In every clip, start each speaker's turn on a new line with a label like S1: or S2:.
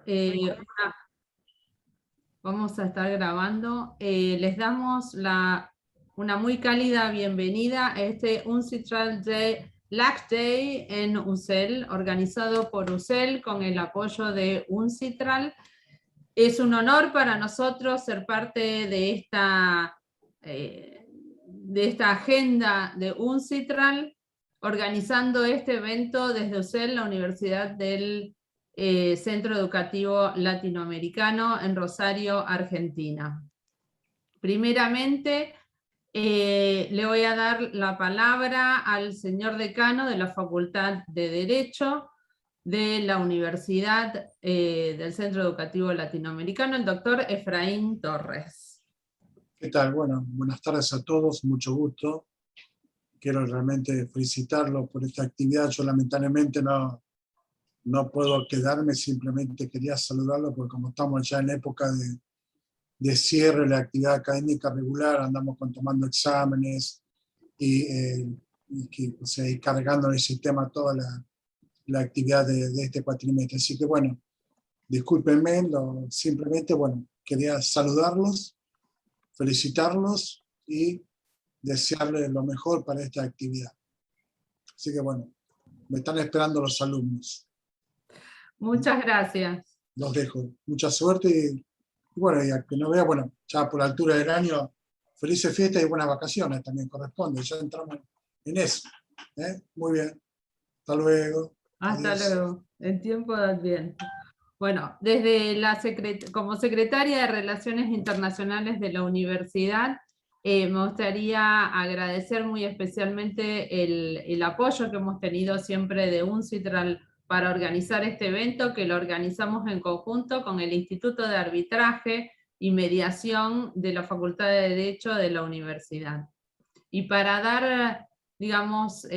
S1: Hola, vamos a estar grabando. Les damos una muy cálida bienvenida a este UNCITRAL Day, LAC Day en UCEL, organizado por UCEL con el apoyo de UNCITRAL. Es un honor para nosotros ser parte de esta agenda de UNCITRAL, organizando este evento desde UCEL, la Universidad del Centro Educativo Latinoamericano en Rosario, Argentina. Primeramente, le voy a dar la palabra al señor decano de la Facultad de Derecho de la Universidad del Centro Educativo Latinoamericano, el doctor Efraín Torres.
S2: ¿Qué tal? Bueno, buenas tardes a todos, mucho gusto. Quiero realmente felicitarlos por esta actividad. Yo lamentablemente no puedo quedarme, simplemente quería saludarlos porque como estamos ya en época de cierre de la actividad académica regular, andamos tomando exámenes y cargando en el sistema toda la actividad de este cuatrimestre. Así que bueno, discúlpenme, simplemente bueno, quería saludarlos, felicitarlos y desearles lo mejor para esta actividad. Así que bueno, me están esperando los alumnos.
S1: Muchas gracias.
S2: Los dejo. Mucha suerte y bueno, y a que no vea, bueno, ya por la altura del año, felices fiestas y buenas vacaciones también corresponde. Ya entramos en eso. Muy bien. Hasta luego.
S1: Hasta
S2: Adiós.
S1: luego. En tiempo de Adviento. Bueno, como secretaria de Relaciones Internacionales de la Universidad, me gustaría agradecer muy especialmente el apoyo que hemos tenido siempre de UNCITRAL para organizar este evento, que lo organizamos en conjunto con el Instituto de Arbitraje y Mediación de la Facultad de Derecho de la Universidad. Y para dar, digamos,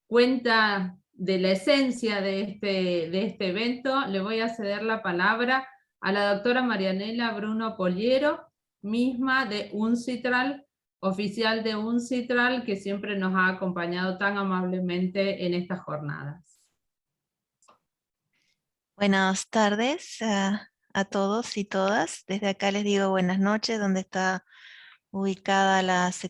S1: cuenta de la esencia de este evento, le voy a ceder la palabra a la doctora Marianela Bruno Poliero, misma de UNCITRAL, oficial de UNCITRAL, que siempre nos ha acompañado tan amablemente en estas jornadas.
S3: Buenas tardes a todos y todas. Desde acá les digo buenas noches, donde está ubicada las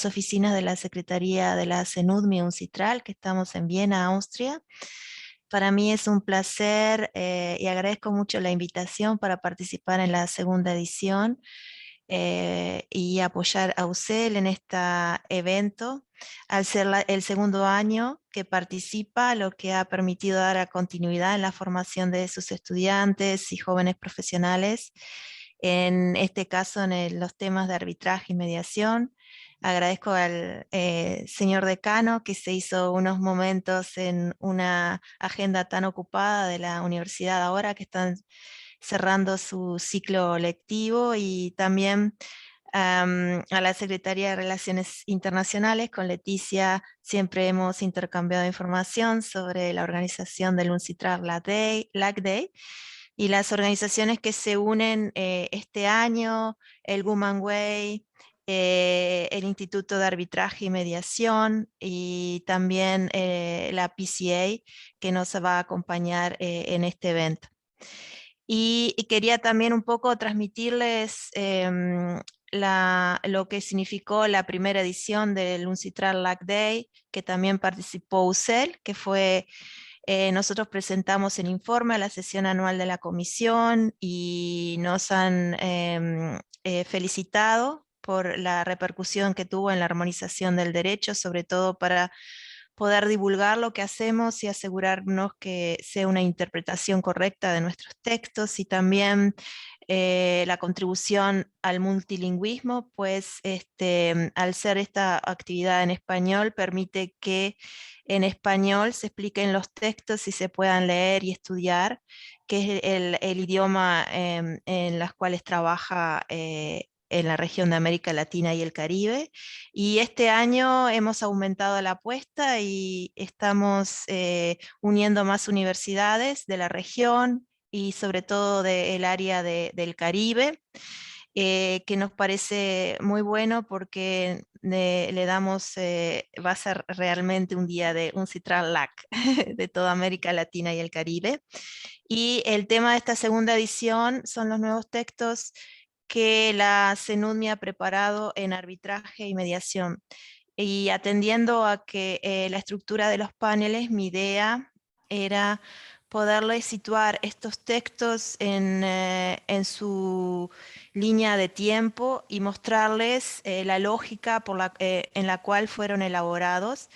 S3: oficinas de la Secretaría de la CENUDMI UNCITRAL, que estamos en Viena, Austria. Para mí es un placer y agradezco mucho la invitación para participar en la segunda edición y apoyar a UCEL en este evento. Al ser el segundo año que participa, lo que ha permitido dar a continuidad en la formación de sus estudiantes y jóvenes profesionales, en este caso en los temas de arbitraje y mediación. Agradezco al señor decano que se hizo unos momentos en una agenda tan ocupada de la universidad ahora que están cerrando su ciclo lectivo, y también a la Secretaría de Relaciones Internacionales. Con Leticia siempre hemos intercambiado información sobre la organización del UNCITRAL LAC Day y las organizaciones que se unen este año, el Woman Way, el Instituto de Arbitraje y Mediación, y también la PCA, que nos va a acompañar en este evento. Y quería también un poco transmitirles lo que significó la primera edición del UNCITRAL LAC Day, que también participó UCEL, que fue, nosotros presentamos el informe a la sesión anual de la comisión y nos han felicitado por la repercusión que tuvo en la armonización del derecho, sobre todo para poder divulgar lo que hacemos y asegurarnos que sea una interpretación correcta de nuestros textos, y también la contribución al multilingüismo, pues al ser esta actividad en español, permite que en español se expliquen los textos y se puedan leer y estudiar, que es el idioma en los cuales trabaja en la región de América Latina y el Caribe. Y este año hemos aumentado la apuesta y estamos uniendo más universidades de la región y sobre todo del área del Caribe. que nos parece muy bueno porque le damos, va a ser realmente un día de UNCITRAL LAC de toda América Latina y el Caribe. Y el tema de esta segunda edición son los nuevos textos que la CENUDMI ha preparado en arbitraje y mediación. Y atendiendo a que la estructura de los paneles, mi idea era poderles situar estos textos en su línea de tiempo y mostrarles la lógica en la cual fueron elaborados,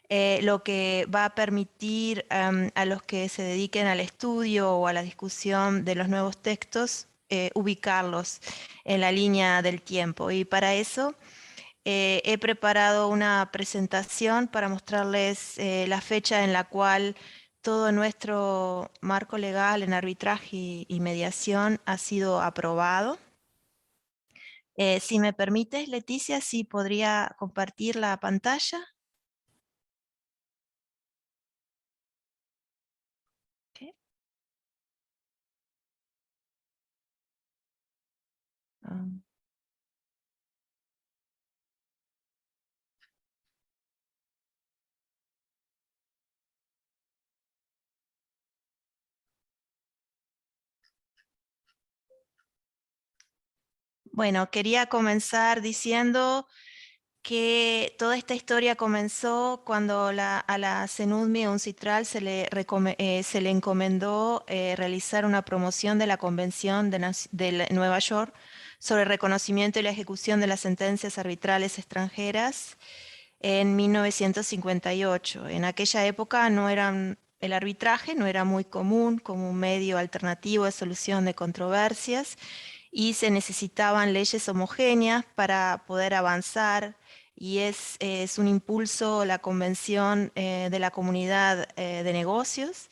S3: lo que va a permitir a los que se dediquen al estudio o a la discusión de los nuevos textos, ubicarlos en la línea del tiempo. Y para eso he preparado una presentación para mostrarles la fecha en la cual todo nuestro marco legal en arbitraje y mediación ha sido aprobado. Si me permites, Leticia, sí podría compartir la pantalla. Okay. Bueno, quería comenzar diciendo que toda esta historia comenzó cuando a la CENUDMI UNCITRAL se le encomendó realizar una promoción de la Convención de Nueva York sobre el reconocimiento y la ejecución de las sentencias arbitrales extranjeras en 1958. En aquella época el arbitraje no era muy común como un medio alternativo de solución de controversias y se necesitaban leyes homogéneas para poder avanzar, y es un impulso la Convención de la Comunidad de Negocios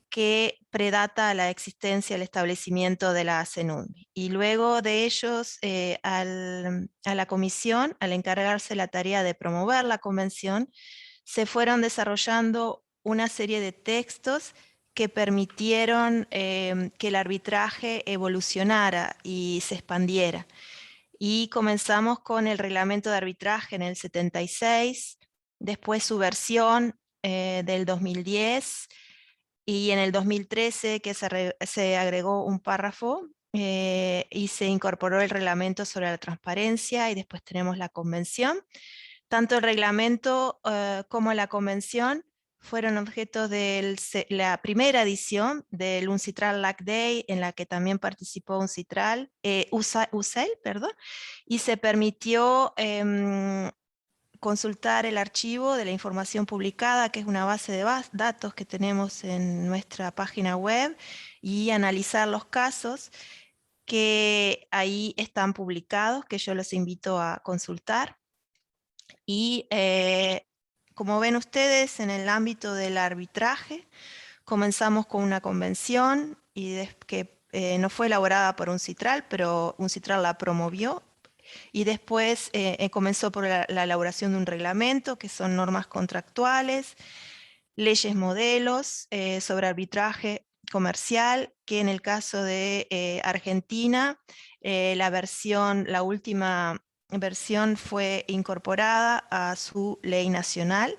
S3: que predata la existencia, el establecimiento de la CENUDMI. Y luego de ellos, a la comisión, al encargarse la tarea de promover la convención, se fueron desarrollando una serie de textos que permitieron que el arbitraje evolucionara y se expandiera. Y comenzamos con el reglamento de arbitraje en el 76, después su versión del 2010, y en el 2013 que se agregó un párrafo y se incorporó el reglamento sobre la transparencia, y después tenemos la convención. Tanto el reglamento como la convención fueron objeto de la primera edición del UNCITRAL LAC Day, en la que también participó UCEL, perdón, y se permitió consultar el archivo de la información publicada, que es una base de datos que tenemos en nuestra página web, y analizar los casos que ahí están publicados, que yo los invito a consultar. Y como ven ustedes, en el ámbito del arbitraje, comenzamos con una convención que no fue elaborada por UNCITRAL, pero UNCITRAL la promovió. Y después comenzó por la elaboración de un reglamento, que son normas contractuales, leyes modelos sobre arbitraje comercial, que en el caso de Argentina, la última versión fue incorporada a su ley nacional.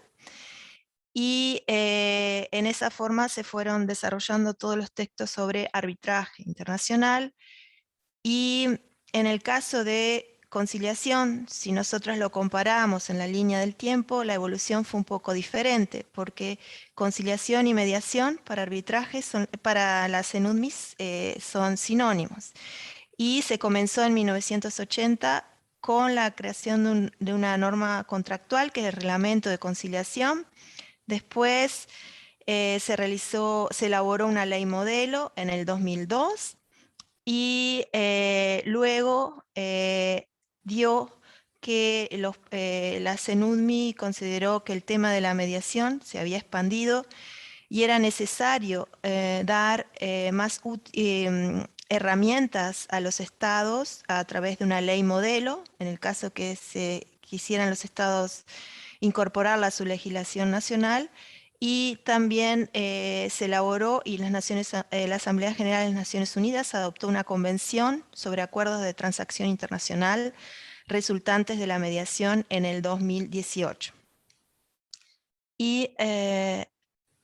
S3: Y en esa forma se fueron desarrollando todos los textos sobre arbitraje internacional. Y en el caso de conciliación, si nosotros lo comparamos en la línea del tiempo, la evolución fue un poco diferente, porque conciliación y mediación para arbitraje, para la CENUDMI, son sinónimos. Y se comenzó en 1980 con la creación de una norma contractual, que es el reglamento de conciliación. Después se elaboró una ley modelo en el 2002, y luego dio que la CENUDMI consideró que el tema de la mediación se había expandido y era necesario dar más herramientas a los estados a través de una ley modelo, en el caso que se quisieran los estados incorporarla a su legislación nacional. y también se elaboró y la Asamblea General de las Naciones Unidas adoptó una convención sobre acuerdos de transacción internacional resultantes de la mediación en el 2018. Y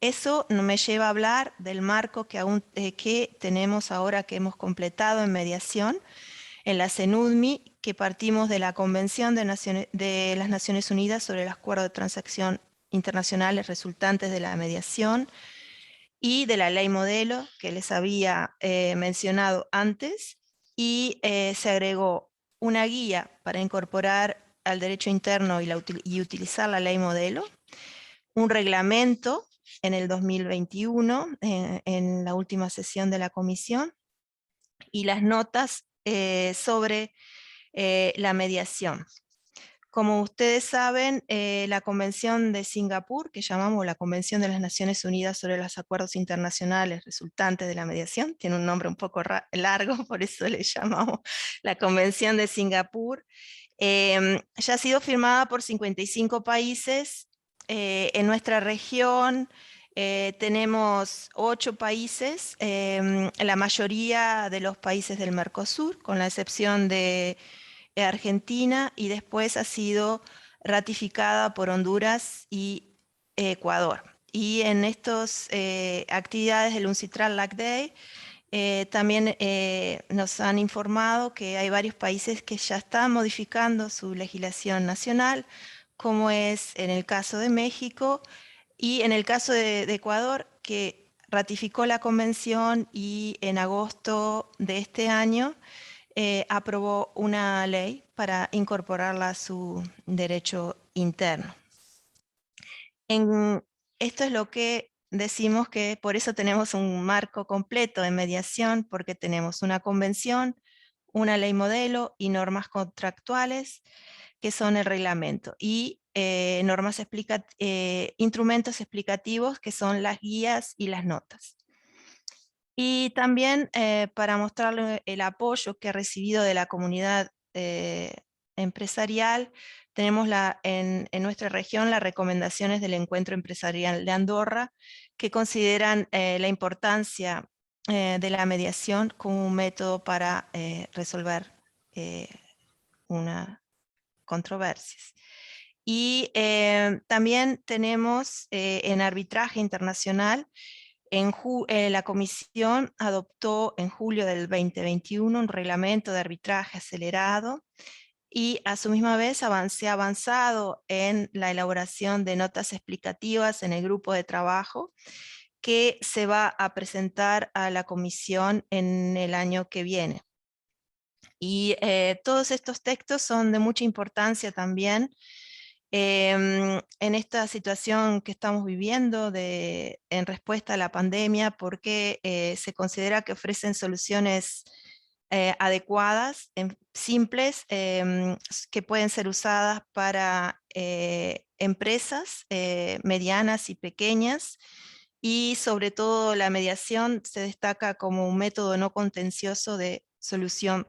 S3: eso me lleva a hablar del marco que tenemos ahora, que hemos completado en mediación en la CENUDMI, que partimos de la Convención de las Naciones Unidas sobre el Acuerdo de Transacción Internacionales resultantes de la mediación y de la ley modelo que les había mencionado antes, y se agregó una guía para incorporar al derecho interno y utilizar la ley modelo, un reglamento en el 2021, en la última sesión de la comisión, y las notas sobre la mediación. Como ustedes saben, la Convención de Singapur, que llamamos la Convención de las Naciones Unidas sobre los Acuerdos Internacionales resultantes de la mediación, tiene un nombre un poco largo, por eso le llamamos la Convención de Singapur, ya ha sido firmada por 55 países. En nuestra región tenemos 8 países, la mayoría de los países del Mercosur, con la excepción de Argentina, y después ha sido ratificada por Honduras y Ecuador. Y en estas actividades del UNCITRAL LAC Day también nos han informado que hay varios países que ya están modificando su legislación nacional, como es en el caso de México y en el caso de Ecuador, que ratificó la convención y en agosto de este año aprobó una ley para incorporarla a su derecho interno. Esto es lo que decimos que por eso tenemos un marco completo de mediación, porque tenemos una convención, una ley modelo y normas contractuales, que son el reglamento, y instrumentos explicativos, que son las guías y las notas. Y también para mostrarle el apoyo que ha recibido de la comunidad empresarial, tenemos en nuestra región las recomendaciones del Encuentro Empresarial de Andorra, que consideran la importancia de la mediación como un método para resolver controversias. Y también tenemos en arbitraje internacional, la Comisión adoptó en julio del 2021 un reglamento de arbitraje acelerado, y a su misma vez se ha avanzado en la elaboración de notas explicativas en el grupo de trabajo que se va a presentar a la Comisión en el año que viene. Y todos estos textos son de mucha importancia también en esta situación que estamos viviendo en respuesta a la pandemia, porque se considera que ofrecen soluciones adecuadas, simples, que pueden ser usadas para empresas medianas y pequeñas, y sobre todo la mediación se destaca como un método no contencioso de solución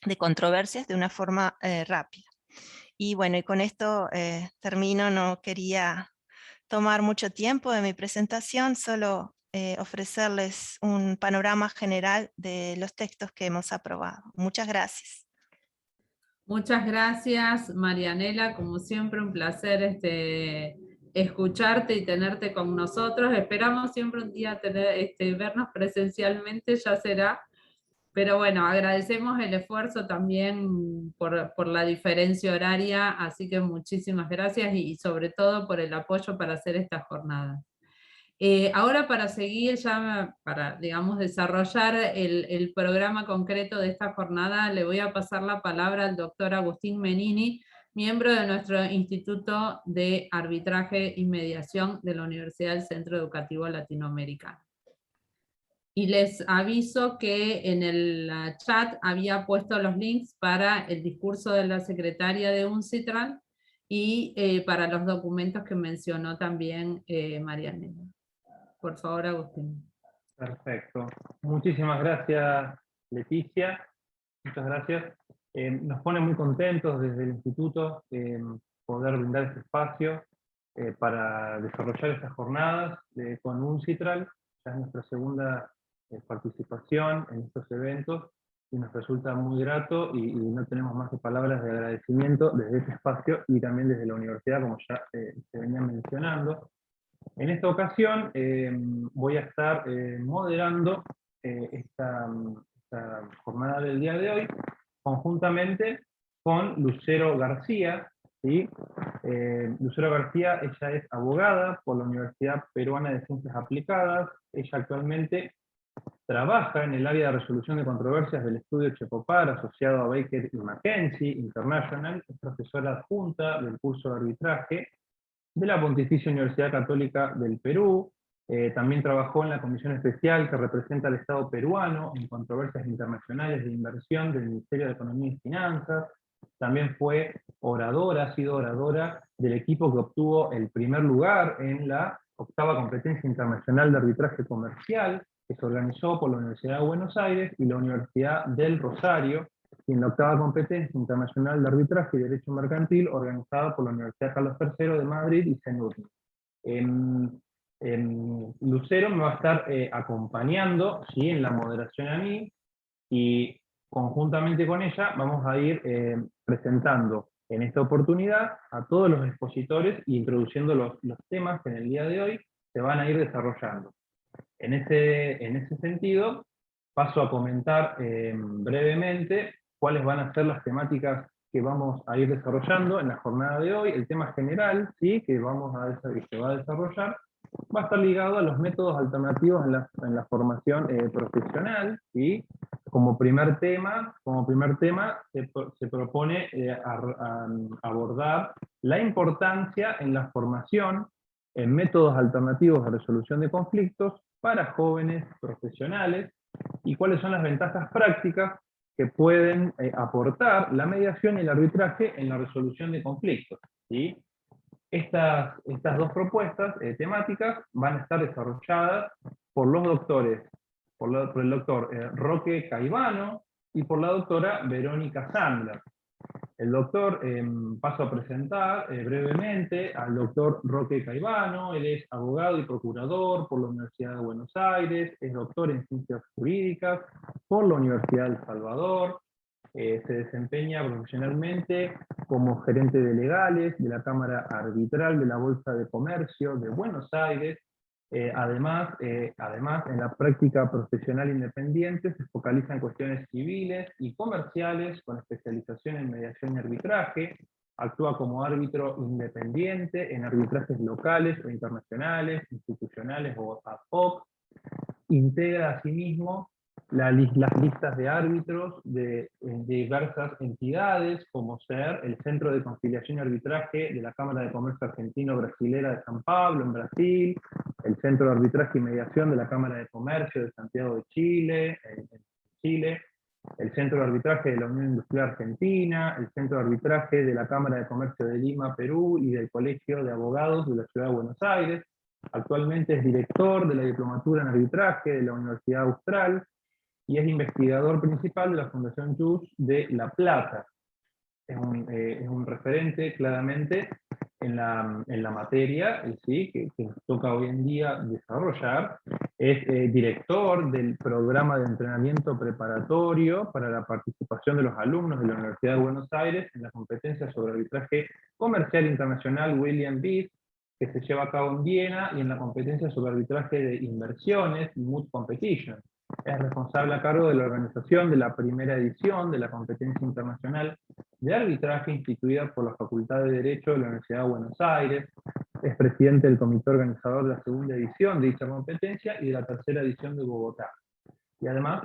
S3: de controversias de una forma rápida. Y bueno, y con esto termino. No quería tomar mucho tiempo de mi presentación, solo ofrecerles un panorama general de los textos que hemos aprobado. Muchas gracias.
S1: Muchas gracias, Marianela. Como siempre, un placer escucharte y tenerte con nosotros. Esperamos siempre un día vernos presencialmente, ya será. Pero bueno, agradecemos el esfuerzo también por la diferencia horaria, así que muchísimas gracias y sobre todo por el apoyo para hacer esta jornada. Ahora, para seguir, ya para, digamos, desarrollar el programa concreto de esta jornada, le voy a pasar la palabra al doctor Agustín Menini, miembro de nuestro Instituto de Arbitraje y Mediación de la Universidad del Centro Educativo Latinoamericano. Y les aviso que en el chat había puesto los links para el discurso de la secretaria de UNCITRAL y para los documentos que mencionó también Marianela. Por favor, Agustín.
S4: Perfecto. Muchísimas gracias, Leticia. Muchas gracias. Nos pone muy contentos desde el Instituto poder brindar este espacio para desarrollar estas jornadas con UNCITRAL. Ya es nuestra segunda participación en estos eventos, y nos resulta muy grato, y no tenemos más que palabras de agradecimiento desde este espacio y también desde la universidad, como ya se venía mencionando. En esta ocasión voy a estar moderando esta jornada del día de hoy, conjuntamente con Lucero García, ¿sí? Lucero García, ella es abogada por la Universidad Peruana de Ciencias Aplicadas. Ella actualmente trabaja en el área de resolución de controversias del estudio Checopar, asociado a Baker y McKenzie International. Es profesora adjunta del curso de arbitraje de la Pontificia Universidad Católica del Perú. También trabajó en la comisión especial que representa al Estado peruano en controversias internacionales de inversión del Ministerio de Economía y Finanzas. También fue oradora, ha sido oradora del equipo que obtuvo el primer lugar en la 8ª Competencia Internacional de Arbitraje Comercial, que se organizó por la Universidad de Buenos Aires y la Universidad del Rosario, y en la 8ª Competencia Internacional de Arbitraje y Derecho Mercantil, organizada por la Universidad Carlos III de Madrid y CENUDMI. Lucero me va a estar acompañando, ¿sí?, en la moderación a mí, y conjuntamente con ella vamos a ir presentando en esta oportunidad a todos los expositores e introduciendo los temas que en el día de hoy se van a ir desarrollando. En ese sentido, paso a comentar brevemente cuáles van a ser las temáticas que vamos a ir desarrollando en la jornada de hoy. El tema general, ¿sí?, que se va a desarrollar, va a estar ligado a los métodos alternativos en la formación profesional, ¿sí? Como primer tema se propone abordar la importancia en la formación en métodos alternativos de resolución de conflictos para jóvenes profesionales, y cuáles son las ventajas prácticas que pueden aportar la mediación y el arbitraje en la resolución de conflictos, ¿sí? Estas dos propuestas temáticas van a estar desarrolladas por los doctores, por el doctor Roque Caivano y por la doctora Verónica Sandler. El doctor, paso a presentar brevemente al doctor Roque Caivano. Él es abogado y procurador por la Universidad de Buenos Aires, es doctor en Ciencias Jurídicas por la Universidad de El Salvador, se desempeña profesionalmente como gerente de legales de la Cámara Arbitral de la Bolsa de Comercio de Buenos Aires. Además, en la práctica profesional independiente se focaliza en cuestiones civiles y comerciales con especialización en mediación y arbitraje. Actúa como árbitro independiente en arbitrajes locales o internacionales, institucionales o ad hoc. Integra asimismo las listas de árbitros de diversas entidades, como ser el Centro de Conciliación y Arbitraje de la Cámara de Comercio Argentino-Brasilera de San Pablo, en Brasil, el Centro de Arbitraje y Mediación de la Cámara de Comercio de Santiago de Chile, en Chile, el Centro de Arbitraje de la Unión Industrial Argentina, el Centro de Arbitraje de la Cámara de Comercio de Lima, Perú, y del Colegio de Abogados de la Ciudad de Buenos Aires. Actualmente es director de la Diplomatura en Arbitraje de la Universidad Austral, y es investigador principal de la Fundación JUS de La Plata. Es un referente claramente en la materia, ¿sí?, que nos toca hoy en día desarrollar. Es director del programa de entrenamiento preparatorio para la participación de los alumnos de la Universidad de Buenos Aires en la competencia sobre arbitraje comercial internacional William Beath, que se lleva a cabo en Viena, y en la competencia sobre arbitraje de inversiones, Moot Competition. Es responsable a cargo de la organización de la primera edición de la competencia internacional de arbitraje instituida por la Facultad de Derecho de la Universidad de Buenos Aires. Es presidente del comité organizador de la segunda edición de dicha competencia y de la tercera edición de Bogotá. Y además,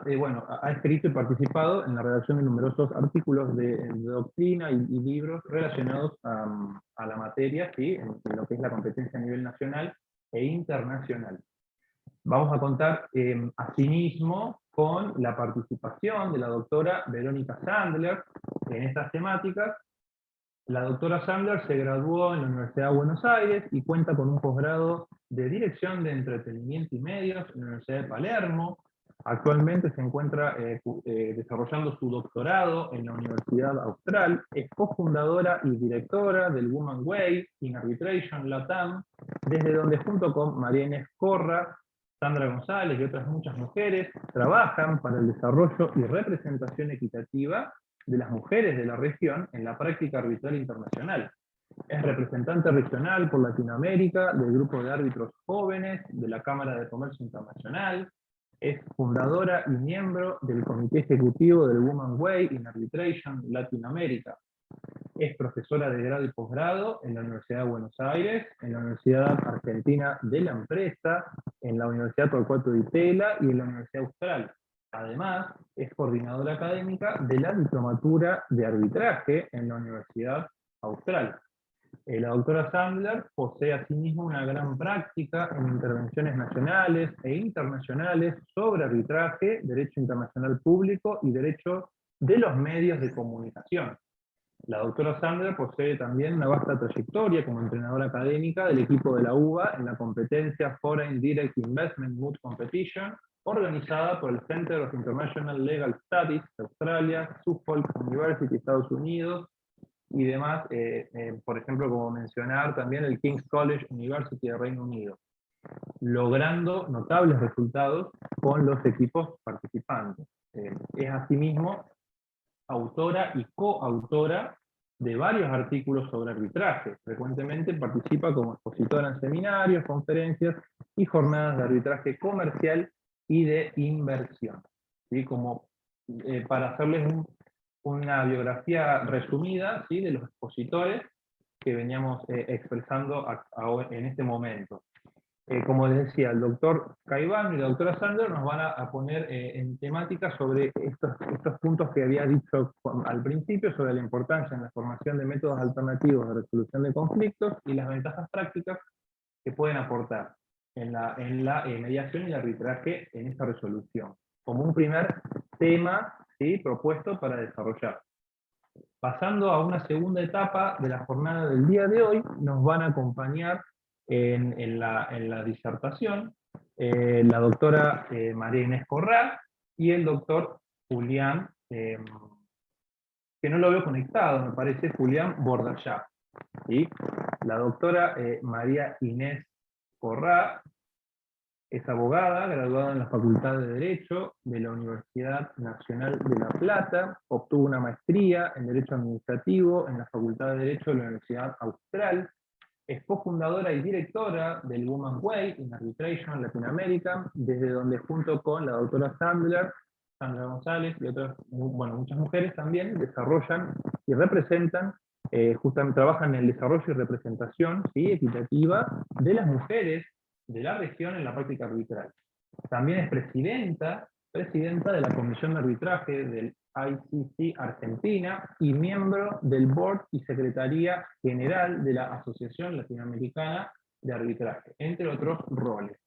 S4: ha escrito y participado en la redacción de numerosos artículos de doctrina y libros relacionados a la materia, ¿sí?, en lo que es la competencia a nivel nacional e internacional. Vamos a contar asimismo con la participación de la doctora Verónica Sandler en estas temáticas. La doctora Sandler se graduó en la Universidad de Buenos Aires y cuenta con un posgrado de Dirección de Entretenimiento y Medios en la Universidad de Palermo. Actualmente se encuentra desarrollando su doctorado en la Universidad Austral, es cofundadora y directora del Woman Way in Arbitration Latam, desde donde junto con María Inés Corra, Sandra González y otras muchas mujeres trabajan para el desarrollo y representación equitativa de las mujeres de la región en la práctica arbitral internacional. Es representante regional por Latinoamérica del Grupo de Árbitros Jóvenes de la Cámara de Comercio Internacional, es fundadora y miembro del Comité Ejecutivo del Woman Way in Arbitration Latinoamérica. Es profesora de grado y posgrado en la Universidad de Buenos Aires, en la Universidad Argentina de la Empresa, en la Universidad Torcuato Di Tella y en la Universidad Austral. Además, es coordinadora académica de la Diplomatura de Arbitraje en la Universidad Austral. La doctora Sandler posee asimismo una gran práctica en intervenciones nacionales e internacionales sobre arbitraje, derecho internacional público y derecho de los medios de comunicación. La doctora Sandler posee también una vasta trayectoria como entrenadora académica del equipo de la UBA en la competencia Foreign Direct Investment Moot Competition, organizada por el Center of International Legal Studies de Australia, Suffolk University, Estados Unidos, y demás, por ejemplo, como mencionar también el King's College University de Reino Unido, logrando notables resultados con los equipos participantes. Es asimismo autora y coautora de varios artículos sobre arbitraje. Frecuentemente participa como expositora en seminarios, conferencias y jornadas de arbitraje comercial y de inversión. ¿Sí? Como para hacerles una biografía resumida, ¿sí?, de los expositores que veníamos expresando en este momento. Como les decía, el doctor Caivano y la doctora Sandler nos van a poner en temática sobre estos puntos que había dicho al principio, sobre la importancia en la formación de métodos alternativos de resolución de conflictos y las ventajas prácticas que pueden aportar en la mediación y el arbitraje en esta resolución, como un primer tema, ¿sí?, propuesto para desarrollar. Pasando a una segunda etapa de la jornada del día de hoy, nos van a acompañar en la disertación la doctora María Inés Corral y el doctor Julián, que no lo veo conectado, me parece, Julián Bordayá. ¿Sí? La doctora María Inés Corral es abogada, graduada en la Facultad de Derecho de la Universidad Nacional de La Plata, obtuvo una maestría en Derecho Administrativo en la Facultad de Derecho de la Universidad Austral, es cofundadora y directora del Woman Way in Arbitration Latinoamérica, desde donde junto con la doctora Sandra González y otras, muchas mujeres también, desarrollan y representan, justamente trabajan en el desarrollo y representación, ¿sí?, equitativa de las mujeres de la región en la práctica arbitral. También es presidenta de la Comisión de Arbitraje del ICC Argentina y miembro del Board y Secretaría General de la Asociación Latinoamericana de Arbitraje, entre otros roles.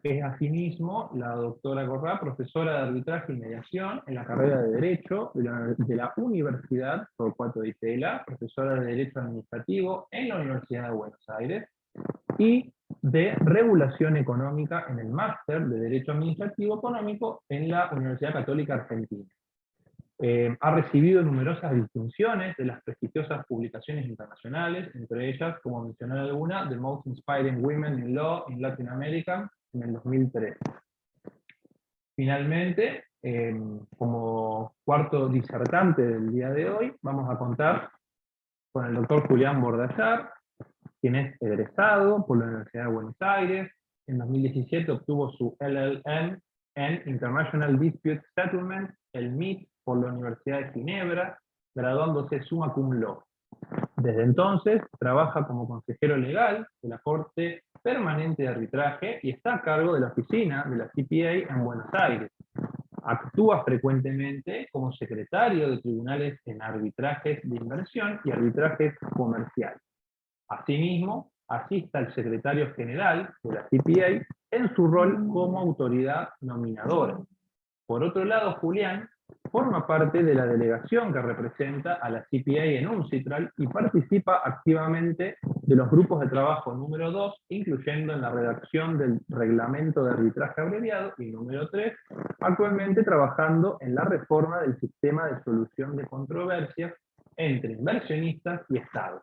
S4: Es asimismo la doctora Corrá, profesora de arbitraje y mediación en la carrera de Derecho de la Universidad Torcuato Di Tella, profesora de Derecho Administrativo en la Universidad de Buenos Aires, y de Regulación Económica en el Máster de Derecho Administrativo Económico en la Universidad Católica Argentina. Ha recibido numerosas distinciones de las prestigiosas publicaciones internacionales, entre ellas, como mencioné alguna, The Most Inspiring Women in Law in Latin America en el 2003. Finalmente, como cuarto disertante del día de hoy, vamos a contar con el doctor Julián Bordayá, quien es egresado por la Universidad de Buenos Aires. En 2017 obtuvo su LLM en International Dispute Settlement, el MIT, por la Universidad de Ginebra, graduándose summa cum laude. Desde entonces trabaja como consejero legal de la Corte Permanente de Arbitraje y está a cargo de la oficina de la CPA en Buenos Aires. Actúa frecuentemente como secretario de tribunales en arbitrajes de inversión y arbitrajes comerciales. Asimismo, asiste al secretario general de la CPA en su rol como autoridad nominadora. Por otro lado, Julián forma parte de la delegación que representa a la CPA en UNCITRAL y participa activamente de los grupos de trabajo número 2, incluyendo en la redacción del reglamento de arbitraje abreviado, y número 3, actualmente trabajando en la reforma del sistema de solución de controversias entre inversionistas y estados.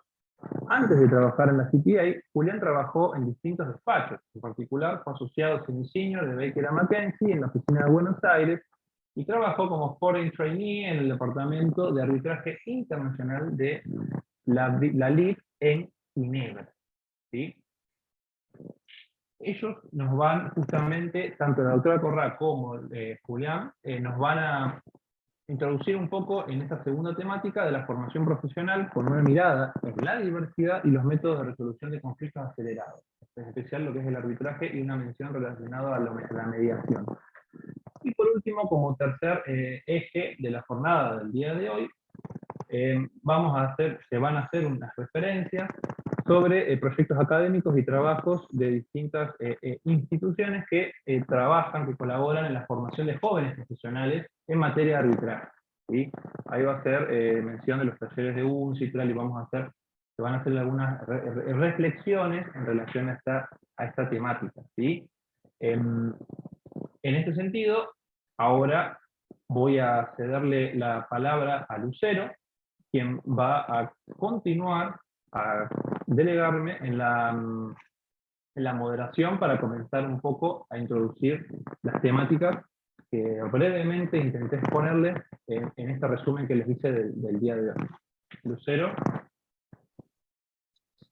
S4: Antes de trabajar en la CPA, Julián trabajó en distintos despachos, en particular fue asociado senior de Baker & McKenzie en la oficina de Buenos Aires, y trabajó como Foreign Trainee en el Departamento de Arbitraje Internacional de la LIB en Ginebra. ¿Sí? Ellos nos van justamente, tanto la doctora Corrá como Julián, nos van a introducir un poco en esta segunda temática de la formación profesional con una mirada en la diversidad y los métodos de resolución de conflictos acelerados, en especial lo que es el arbitraje y una mención relacionada a la mediación. Y por último, como tercer eje de la jornada del día de hoy, se van a hacer unas referencias sobre proyectos académicos y trabajos de distintas instituciones que trabajan, que colaboran en la formación de jóvenes profesionales en materia de arbitraje. ¿Sí? Ahí va a ser mención de los talleres de UNCITRAL y se van a hacer algunas reflexiones en relación a esta temática. ¿Sí? En este sentido, ahora voy a cederle la palabra a Lucero, quien va a continuar a delegarme en la moderación para comenzar un poco a introducir las temáticas que brevemente intenté exponerles en este resumen que les hice del día de hoy. Lucero.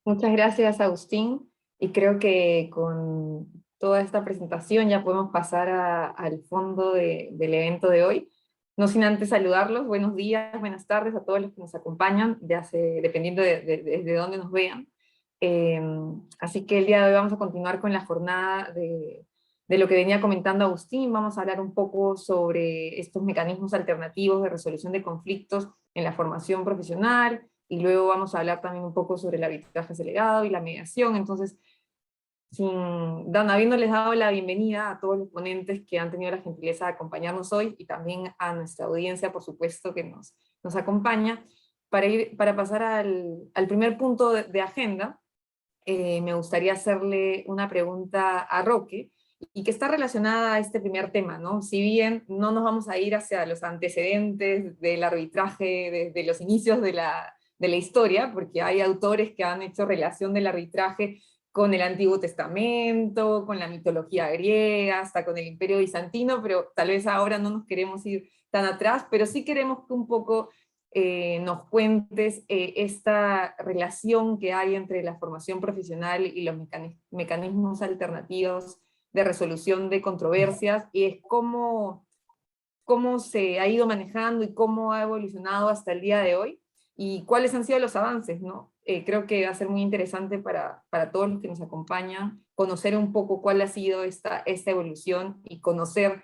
S5: Muchas gracias, Agustín, y creo que con toda esta presentación ya podemos pasar al fondo del evento de hoy. No sin antes saludarlos, buenos días, buenas tardes a todos los que nos acompañan, dependiendo desde dónde nos vean. Así que el día de hoy vamos a continuar con la jornada de lo que venía comentando Agustín. Vamos a hablar un poco sobre estos mecanismos alternativos de resolución de conflictos en la formación profesional, y luego vamos a hablar también un poco sobre el arbitraje acelerado y la mediación. Entonces, habiéndoles dado la bienvenida a todos los ponentes que han tenido la gentileza de acompañarnos hoy, y también a nuestra audiencia, por supuesto, que nos acompaña, para pasar al primer punto de agenda, me gustaría hacerle una pregunta a Roque, y que está relacionada a este primer tema, ¿no? Si bien no nos vamos a ir hacia los antecedentes del arbitraje, desde los inicios de la historia, porque hay autores que han hecho relación del arbitraje con el Antiguo Testamento, con la mitología griega, hasta con el Imperio Bizantino, pero tal vez ahora no nos queremos ir tan atrás, pero sí queremos que un poco nos cuentes esta relación que hay entre la formación profesional y los mecanismos alternativos de resolución de controversias, y es cómo se ha ido manejando y cómo ha evolucionado hasta el día de hoy, y cuáles han sido los avances, ¿no? Creo que va a ser muy interesante para todos los que nos acompañan conocer un poco cuál ha sido esta evolución, y conocer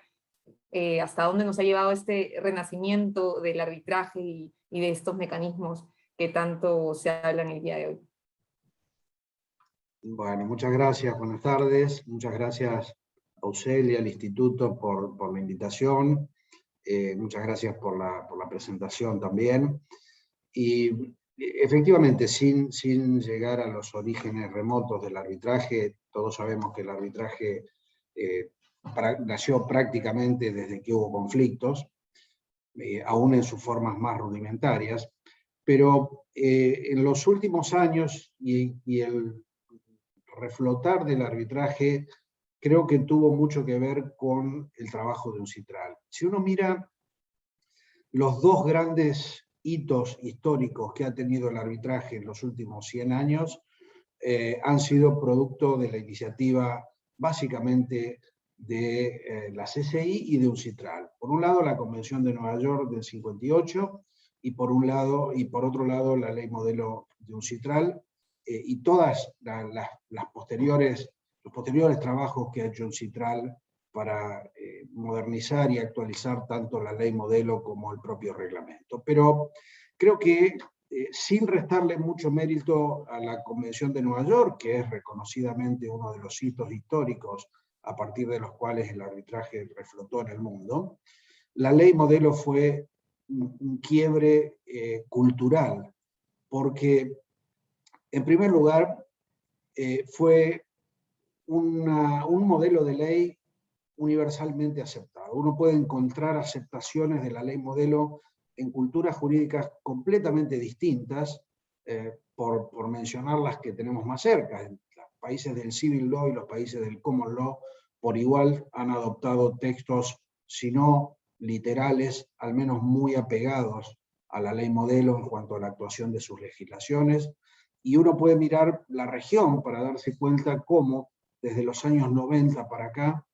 S5: hasta dónde nos ha llevado este renacimiento del arbitraje y de estos mecanismos que tanto se hablan el día de hoy.
S6: Bueno, muchas gracias, buenas tardes. Muchas gracias a Auxelia, al Instituto, por la invitación. Muchas gracias por la presentación también. Y efectivamente, sin llegar a los orígenes remotos del arbitraje, todos sabemos que el arbitraje nació prácticamente desde que hubo conflictos, aún en sus formas más rudimentarias, pero en los últimos años y el reflotar del arbitraje creo que tuvo mucho que ver con el trabajo de UNCITRAL. Si uno mira los dos grandes hitos históricos que ha tenido el arbitraje en los últimos 100 años, han sido producto de la iniciativa básicamente de la CCI y de UNCITRAL. Por un lado, la Convención de Nueva York del 58, y por otro lado la ley modelo de UNCITRAL, y todas los posteriores trabajos que ha hecho UNCITRAL para modernizar y actualizar tanto la ley modelo como el propio reglamento. Pero creo que sin restarle mucho mérito a la Convención de Nueva York, que es reconocidamente uno de los hitos históricos a partir de los cuales el arbitraje reflotó en el mundo, la ley modelo fue un quiebre cultural, porque en primer lugar fue un modelo de ley universalmente aceptado. Uno puede encontrar aceptaciones de la ley modelo en culturas jurídicas completamente distintas, por mencionar las que tenemos más cerca. Los países del civil law y los países del common law por igual han adoptado textos, si no literales, al menos muy apegados a la ley modelo en cuanto a la actuación de sus legislaciones, y uno puede mirar la región para darse cuenta cómo desde los años 90 para acá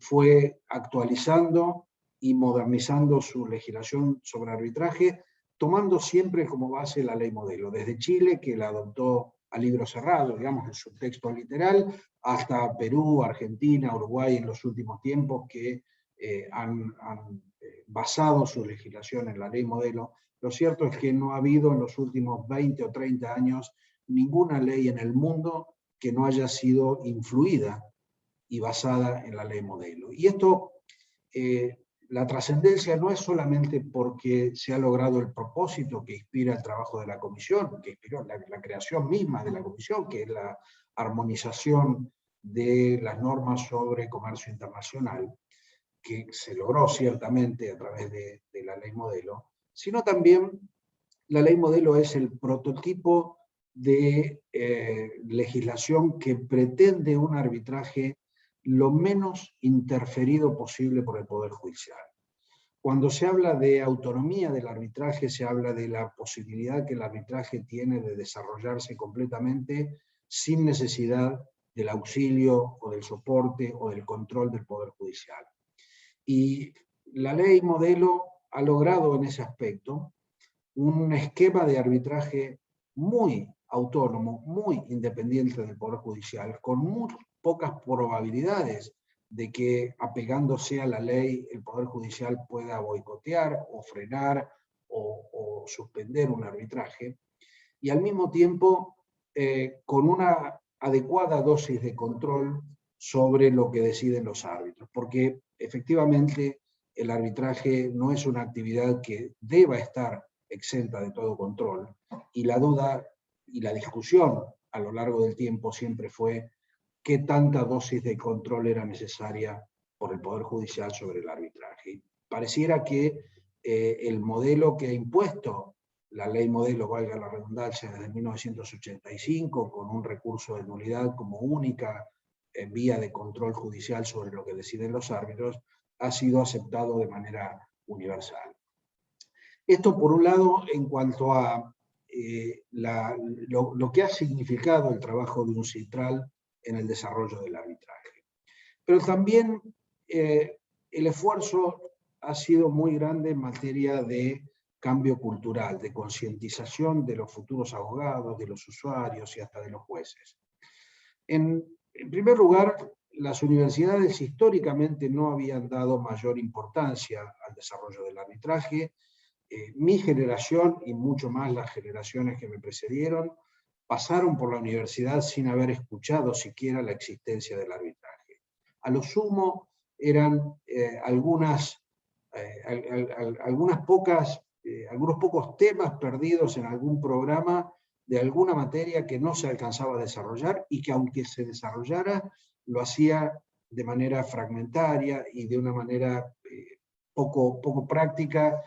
S6: fue actualizando y modernizando su legislación sobre arbitraje, tomando siempre como base la ley modelo, desde Chile, que la adoptó a libro cerrado, digamos, en su texto literal, hasta Perú, Argentina, Uruguay en los últimos tiempos, que han basado su legislación en la ley modelo. Lo cierto es que no ha habido en los últimos 20 o 30 años ninguna ley en el mundo que no haya sido influida y basada en la ley modelo. Y esto, la trascendencia no es solamente porque se ha logrado el propósito que inspira el trabajo de la comisión, que inspiró la creación misma de la comisión, que es la armonización de las normas sobre comercio internacional, que se logró ciertamente a través de la ley modelo, sino también la ley modelo es el prototipo de legislación que pretende un arbitraje lo menos interferido posible por el Poder Judicial. Cuando se habla de autonomía del arbitraje, se habla de la posibilidad que el arbitraje tiene de desarrollarse completamente sin necesidad del auxilio o del soporte o del control del Poder Judicial. Y la ley modelo ha logrado en ese aspecto un esquema de arbitraje muy autónomo, muy independiente del Poder Judicial, con muy pocas probabilidades de que, apegándose a la ley, el Poder Judicial pueda boicotear o frenar o suspender un arbitraje, y al mismo tiempo con una adecuada dosis de control sobre lo que deciden los árbitros, porque efectivamente el arbitraje no es una actividad que deba estar exenta de todo control, y la duda y la discusión a lo largo del tiempo siempre fue qué tanta dosis de control era necesaria por el Poder Judicial sobre el arbitraje. Pareciera que el modelo que ha impuesto la ley modelo, valga la redundancia, desde 1985, con un recurso de nulidad como única vía de control judicial sobre lo que deciden los árbitros, ha sido aceptado de manera universal. Esto, por un lado, en cuanto a lo que ha significado el trabajo de un CITRAL en el desarrollo del arbitraje. Pero también el esfuerzo ha sido muy grande en materia de cambio cultural, de concientización de los futuros abogados, de los usuarios y hasta de los jueces. En primer lugar, las universidades históricamente no habían dado mayor importancia al desarrollo del arbitraje. Mi generación y mucho más las generaciones que me precedieron pasaron por la universidad sin haber escuchado siquiera la existencia del arbitraje. A lo sumo eran algunos pocos temas perdidos en algún programa de alguna materia que no se alcanzaba a desarrollar, y que aunque se desarrollara, lo hacía de manera fragmentaria y de una manera poco práctica,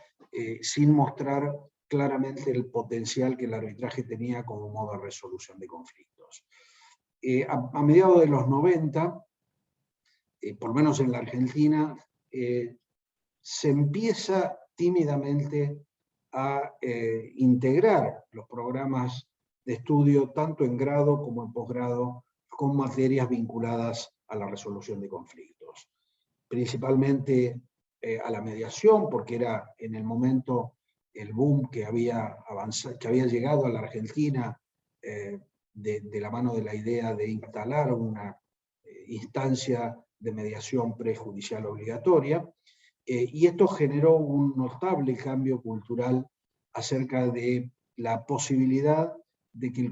S6: sin mostrar claramente el potencial que el arbitraje tenía como modo de resolución de conflictos. A mediados de los 90, por lo menos en la Argentina, se empieza tímidamente a integrar los programas de estudio, tanto en grado como en posgrado, con materias vinculadas a la resolución de conflictos. Principalmente a la mediación, porque era en el momento el boom que había llegado a la Argentina de la mano de la idea de instalar una instancia de mediación prejudicial obligatoria, y esto generó un notable cambio cultural acerca de la posibilidad de que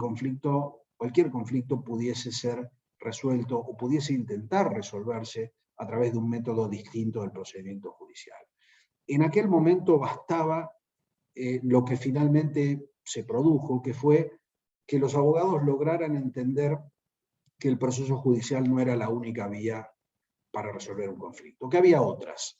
S6: cualquier conflicto pudiese ser resuelto o pudiese intentar resolverse a través de un método distinto del procedimiento judicial. En aquel momento bastaba lo que finalmente se produjo, que fue que los abogados lograran entender que el proceso judicial no era la única vía para resolver un conflicto, que había otras,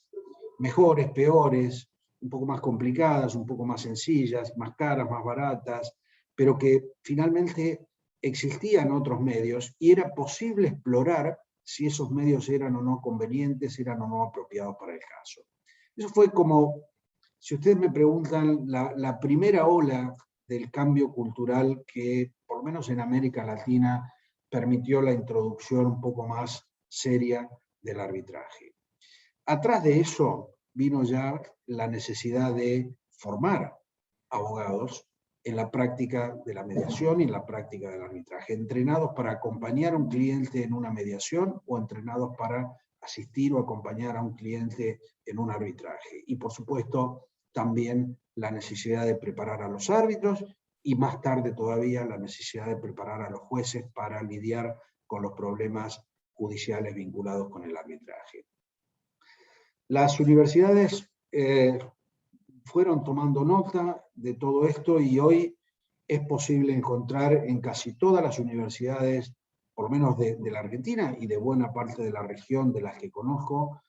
S6: mejores, peores, un poco más complicadas, un poco más sencillas, más caras, más baratas, pero que finalmente existían otros medios y era posible explorar si esos medios eran o no convenientes, eran o no apropiados para el caso. Eso fue como, si ustedes me preguntan, la primera ola del cambio cultural que, por lo menos en América Latina, permitió la introducción un poco más seria del arbitraje. Atrás de eso vino ya la necesidad de formar abogados en la práctica de la mediación y en la práctica del arbitraje, entrenados para acompañar a un cliente en una mediación o entrenados para asistir o acompañar a un cliente en un arbitraje. Y por supuesto también la necesidad de preparar a los árbitros y más tarde todavía la necesidad de preparar a los jueces para lidiar con los problemas judiciales vinculados con el arbitraje. Las universidades fueron tomando nota de todo esto y hoy es posible encontrar en casi todas las universidades, por lo menos de la Argentina y de buena parte de la región de las que conozco,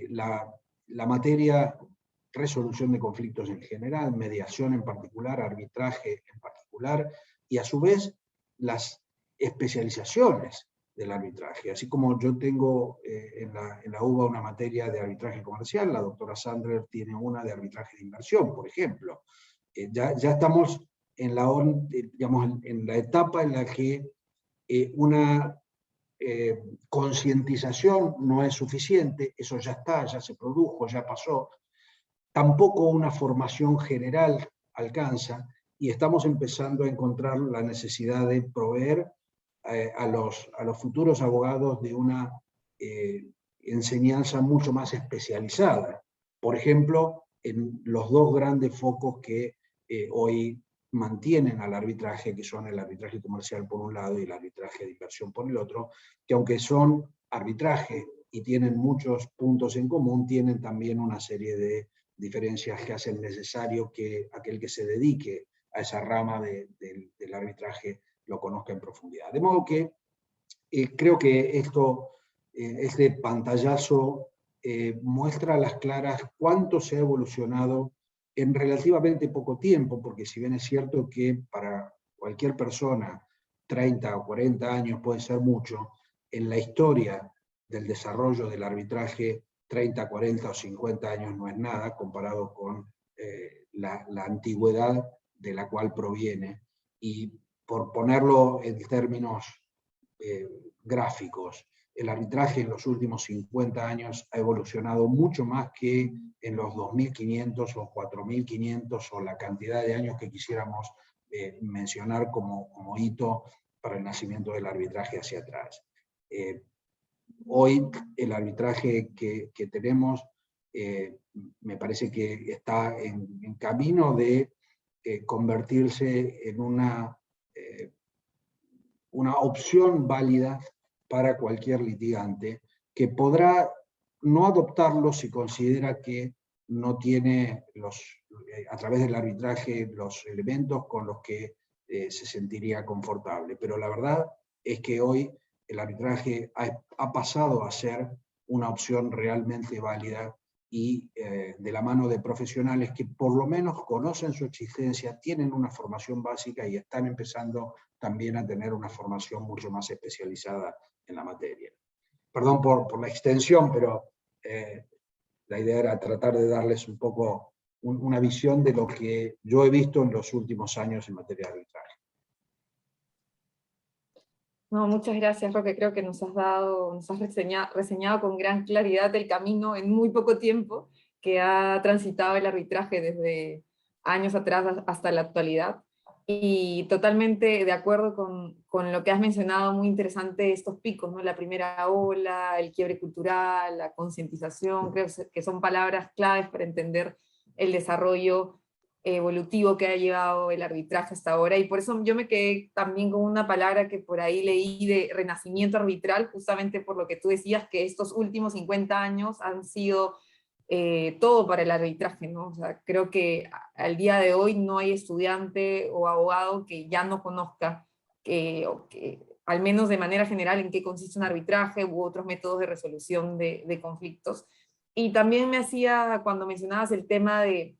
S6: la materia resolución de conflictos en general, mediación en particular, arbitraje en particular, y a su vez las especializaciones del arbitraje. Así como yo tengo en la UBA una materia de arbitraje comercial, la doctora Sandler tiene una de arbitraje de inversión, por ejemplo. Ya estamos en la etapa en la que una concientización no es suficiente, eso ya está, ya se produjo, ya pasó. Tampoco una formación general alcanza, y estamos empezando a encontrar la necesidad de proveer a los futuros abogados de una enseñanza mucho más especializada. Por ejemplo, en los dos grandes focos que hoy mantienen al arbitraje, que son el arbitraje comercial por un lado y el arbitraje de inversión por el otro, que aunque son arbitraje y tienen muchos puntos en común, tienen también una serie de diferencias que hacen necesario que aquel que se dedique a esa rama del arbitraje lo conozca en profundidad. De modo que creo que este pantallazo muestra a las claras cuánto se ha evolucionado en relativamente poco tiempo, porque si bien es cierto que para cualquier persona 30 o 40 años puede ser mucho, en la historia del desarrollo del arbitraje 30, 40 o 50 años no es nada comparado con la antigüedad de la cual proviene. Y por ponerlo en términos gráficos, el arbitraje en los últimos 50 años ha evolucionado mucho más que en los 2.500 o 4.500 o la cantidad de años que quisiéramos mencionar como hito para el nacimiento del arbitraje hacia atrás. Hoy el arbitraje que tenemos me parece que está en camino de convertirse en una opción válida para cualquier litigante que podrá no adoptarlo si considera que no tiene a través del arbitraje los elementos con los que se sentiría confortable. Pero la verdad es que hoy el arbitraje ha pasado a ser una opción realmente válida y de la mano de profesionales que por lo menos conocen su existencia, tienen una formación básica y están empezando también a tener una formación mucho más especializada en la materia. Perdón por la extensión, pero la idea era tratar de darles un poco una visión de lo que yo he visto en los últimos años en materia de arbitraje.
S5: No, muchas gracias, Roque. Creo que nos has reseñado con gran claridad el camino en muy poco tiempo que ha transitado el arbitraje desde años atrás hasta la actualidad. Y totalmente de acuerdo con lo que has mencionado, muy interesante estos picos, ¿no? La primera ola, el quiebre cultural, la concientización, creo que son palabras claves para entender el desarrollo evolutivo que ha llevado el arbitraje hasta ahora, y por eso yo me quedé también con una palabra que por ahí leí de renacimiento arbitral, justamente por lo que tú decías, que estos últimos 50 años han sido todo para el arbitraje, ¿no? O sea, creo que al día de hoy no hay estudiante o abogado que ya no conozca, o que al menos de manera general, en qué consiste un arbitraje u otros métodos de resolución de conflictos. Y también me hacía, cuando mencionabas el tema de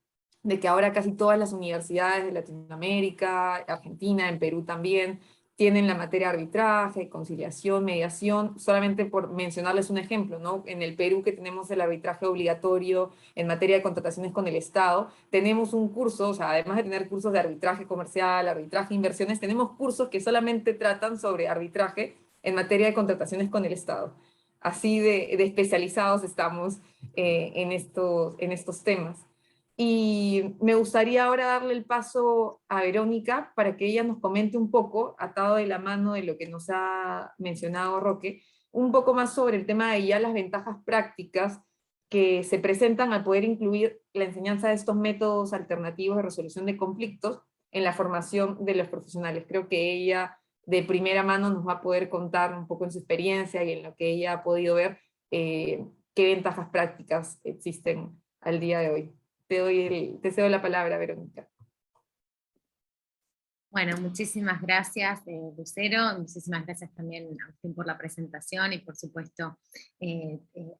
S5: que ahora casi todas las universidades de Latinoamérica, Argentina, en Perú también, tienen la materia de arbitraje, conciliación, mediación, solamente por mencionarles un ejemplo, ¿no? En el Perú, que tenemos el arbitraje obligatorio en materia de contrataciones con el Estado, tenemos un curso, o sea, además de tener cursos de arbitraje comercial, arbitraje de inversiones, tenemos cursos que solamente tratan sobre arbitraje en materia de contrataciones con el Estado. Así de especializados estamos en estos temas. Y me gustaría ahora darle el paso a Verónica para que ella nos comente un poco, atado de la mano de lo que nos ha mencionado Roque, un poco más sobre el tema de ya las ventajas prácticas que se presentan al poder incluir la enseñanza de estos métodos alternativos de resolución de conflictos en la formación de los profesionales. Creo que ella de primera mano nos va a poder contar un poco en su experiencia y en lo que ella ha podido ver qué ventajas prácticas existen al día de hoy. Te cedo la palabra, Verónica.
S7: Bueno, muchísimas gracias, Lucero, muchísimas gracias también a usted por la presentación y por supuesto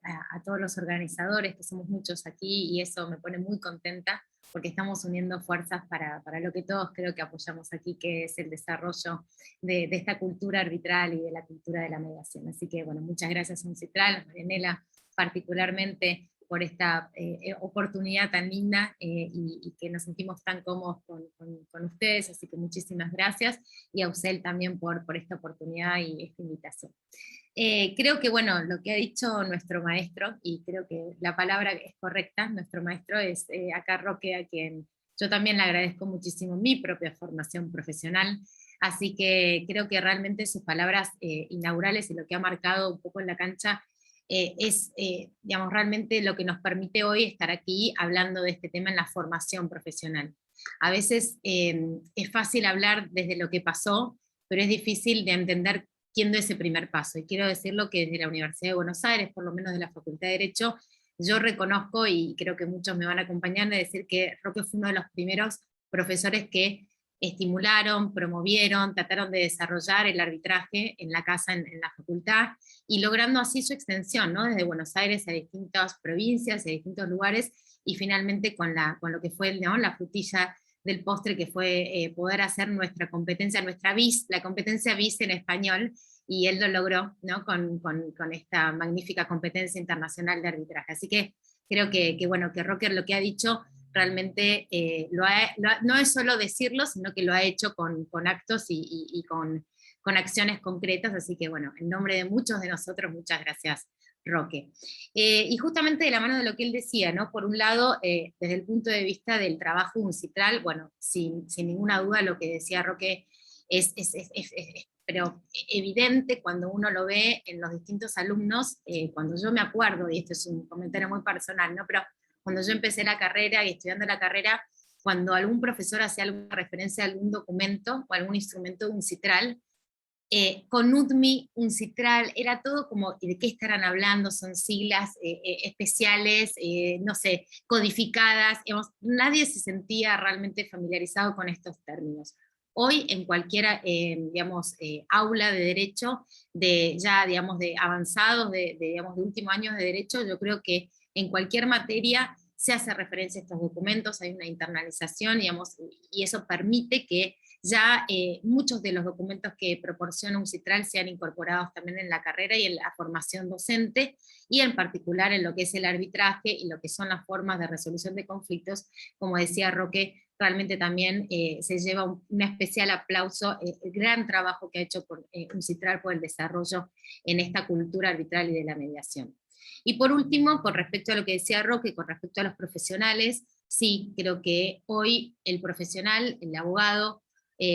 S7: a todos los organizadores, que somos muchos aquí, y eso me pone muy contenta, porque estamos uniendo fuerzas para lo que todos creo que apoyamos aquí, que es el desarrollo de esta cultura arbitral y de la cultura de la mediación. Así que bueno, muchas gracias a UNCITRAL, a Marianela particularmente, por esta oportunidad tan linda y que nos sentimos tan cómodos con ustedes, así que muchísimas gracias, y a UCEL también por esta oportunidad y esta invitación. Creo que bueno, lo que ha dicho nuestro maestro, y creo que la palabra es correcta, nuestro maestro es acá Roque, a quien yo también le agradezco muchísimo mi propia formación profesional, así que creo que realmente sus palabras inaugurales y lo que ha marcado un poco en la cancha es, digamos, realmente lo que nos permite hoy estar aquí hablando de este tema en la formación profesional. A veces es fácil hablar desde lo que pasó, pero es difícil de entender quién dio ese primer paso. Y quiero decirlo que desde la Universidad de Buenos Aires, por lo menos de la Facultad de Derecho, yo reconozco, y creo que muchos me van a acompañar, de decir que Roque fue uno de los primeros profesores que estimularon, promovieron, trataron de desarrollar el arbitraje en la casa, en la facultad, y logrando así su extensión, ¿no? Desde Buenos Aires a distintas provincias, a distintos lugares, y finalmente con lo que fue, ¿no?, la frutilla del postre, que fue poder hacer nuestra competencia, nuestra BIS, la competencia BIS en español, y él lo logró, ¿no?, con esta magnífica competencia internacional de arbitraje. Así que creo que bueno, que Roque lo que ha dicho realmente no es solo decirlo, sino que lo ha hecho con actos y con acciones concretas, así que bueno, en nombre de muchos de nosotros, muchas gracias, Roque. Y justamente de la mano de lo que él decía, ¿no? Por un lado, desde el punto de vista del trabajo UNCITRAL, bueno, sin ninguna duda lo que decía Roque es pero evidente cuando uno lo ve en los distintos alumnos, cuando yo me acuerdo, y esto es un comentario muy personal, ¿no?, pero cuando yo empecé la carrera y estudiando la carrera, cuando algún profesor hacía alguna referencia a algún documento o algún instrumento de UNCITRAL, con UDMI, UNCITRAL, era todo como, ¿de qué estarán hablando? Son siglas especiales, no sé, codificadas, digamos, nadie se sentía realmente familiarizado con estos términos. Hoy en cualquier, digamos, aula de derecho, ya, digamos, de avanzados, digamos, de últimos años de derecho, yo creo que en cualquier materia se hace referencia a estos documentos, hay una internalización, digamos, y eso permite que ya muchos de los documentos que proporciona UNCITRAL sean incorporados también en la carrera y en la formación docente, y en particular en lo que es el arbitraje y lo que son las formas de resolución de conflictos. Como decía Roque, realmente también se lleva un especial aplauso el gran trabajo que ha hecho UNCITRAL por el desarrollo en esta cultura arbitral y de la mediación. Y por último, con respecto a lo que decía Roque, con respecto a los profesionales, sí, creo que hoy el profesional, el abogado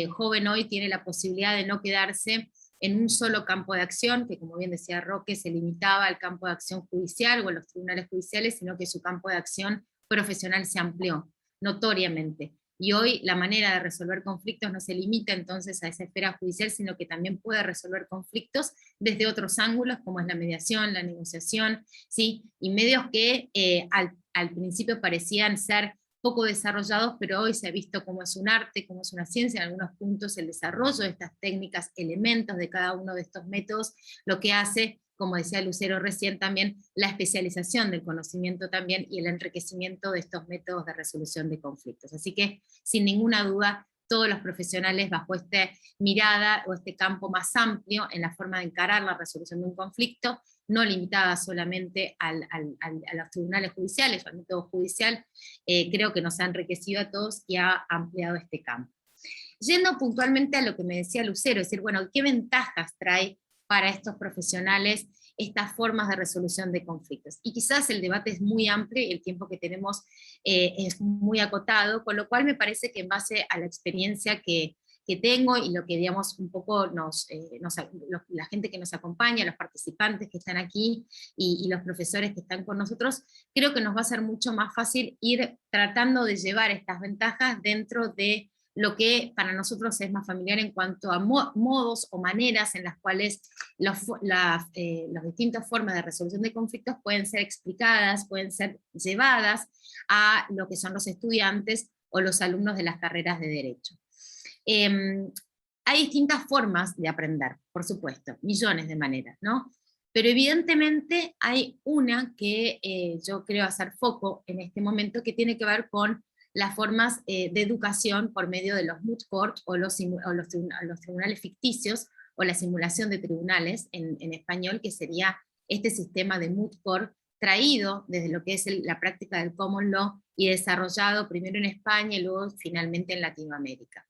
S7: joven hoy, tiene la posibilidad de no quedarse en un solo campo de acción, que como bien decía Roque, se limitaba al campo de acción judicial o a los tribunales judiciales, sino que su campo de acción profesional se amplió. notoriamente. Y hoy la manera de resolver conflictos no se limita entonces a esa esfera judicial, sino que también puede resolver conflictos desde otros ángulos, como es la mediación, la negociación, ¿sí? Y medios que al principio parecían ser poco desarrollados, pero hoy se ha visto cómo es un arte, cómo es una ciencia, en algunos puntos el desarrollo de estas técnicas, elementos de cada uno de estos métodos, lo que hace, como decía Lucero recién también, la especialización del conocimiento también y el enriquecimiento de estos métodos de resolución de conflictos. Así que, sin ninguna duda, todos los profesionales bajo esta mirada o este campo más amplio en la forma de encarar la resolución de un conflicto, no limitada solamente a los tribunales judiciales o al método judicial, creo que nos ha enriquecido a todos y ha ampliado este campo. Yendo puntualmente a lo que me decía Lucero, es decir, bueno, ¿qué ventajas trae para estos profesionales estas formas de resolución de conflictos? Y quizás el debate es muy amplio y el tiempo que tenemos es muy acotado, con lo cual me parece que en base a la experiencia que tengo y lo que, digamos, un poco la gente que nos acompaña, los participantes que están aquí y los profesores que están con nosotros, creo que nos va a ser mucho más fácil ir tratando de llevar estas ventajas dentro de lo que para nosotros es más familiar en cuanto a modos o maneras en las cuales las distintas formas de resolución de conflictos pueden ser explicadas, pueden ser llevadas a lo que son los estudiantes o los alumnos de las carreras de Derecho. Hay distintas formas de aprender, por supuesto, millones de maneras, ¿no? Pero evidentemente hay una que yo creo hacer foco en este momento, que tiene que ver con las formas de educación por medio de los moot court o los tribunales ficticios, o la simulación de tribunales en español, que sería este sistema de moot court traído desde lo que es la práctica del common law y desarrollado primero en España y luego finalmente en Latinoamérica.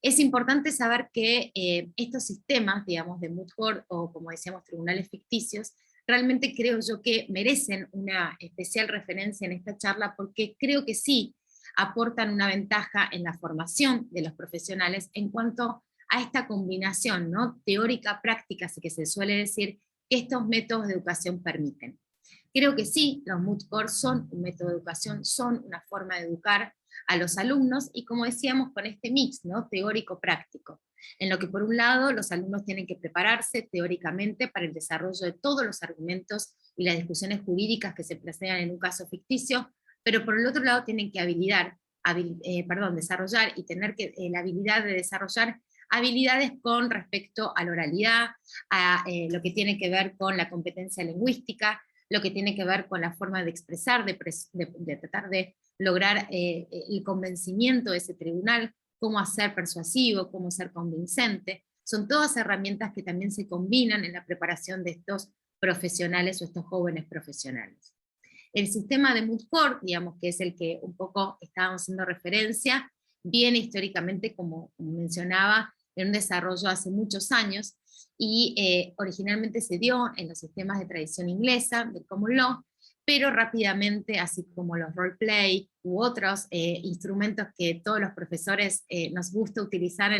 S7: Es importante saber que estos sistemas, digamos, de moot court, o como decíamos, tribunales ficticios, realmente creo yo que merecen una especial referencia en esta charla, porque creo que sí aportan una ventaja en la formación de los profesionales en cuanto a esta combinación, ¿no?, teórica-práctica, así que se suele decir que estos métodos de educación permiten. Creo que sí, los moot court son un método de educación, son una forma de educar a los alumnos, y como decíamos, con este mix, ¿no?, teórico-práctico, en lo que por un lado los alumnos tienen que prepararse teóricamente para el desarrollo de todos los argumentos y las discusiones jurídicas que se plantean en un caso ficticio, pero por el otro lado tienen que desarrollar y tener la habilidad de desarrollar habilidades con respecto a la oralidad, a lo que tiene que ver con la competencia lingüística, lo que tiene que ver con la forma de expresar, de tratar de lograr el convencimiento de ese tribunal, cómo hacer persuasivo, cómo ser convincente. Son todas herramientas que también se combinan en la preparación de estos profesionales o estos jóvenes profesionales. El sistema de moot court, digamos, que es el que un poco estábamos haciendo referencia, viene históricamente, como mencionaba, en un desarrollo hace muchos años, y originalmente se dio en los sistemas de tradición inglesa, del common law, pero rápidamente, así como los roleplay u otros instrumentos que todos los profesores nos gusta utilizar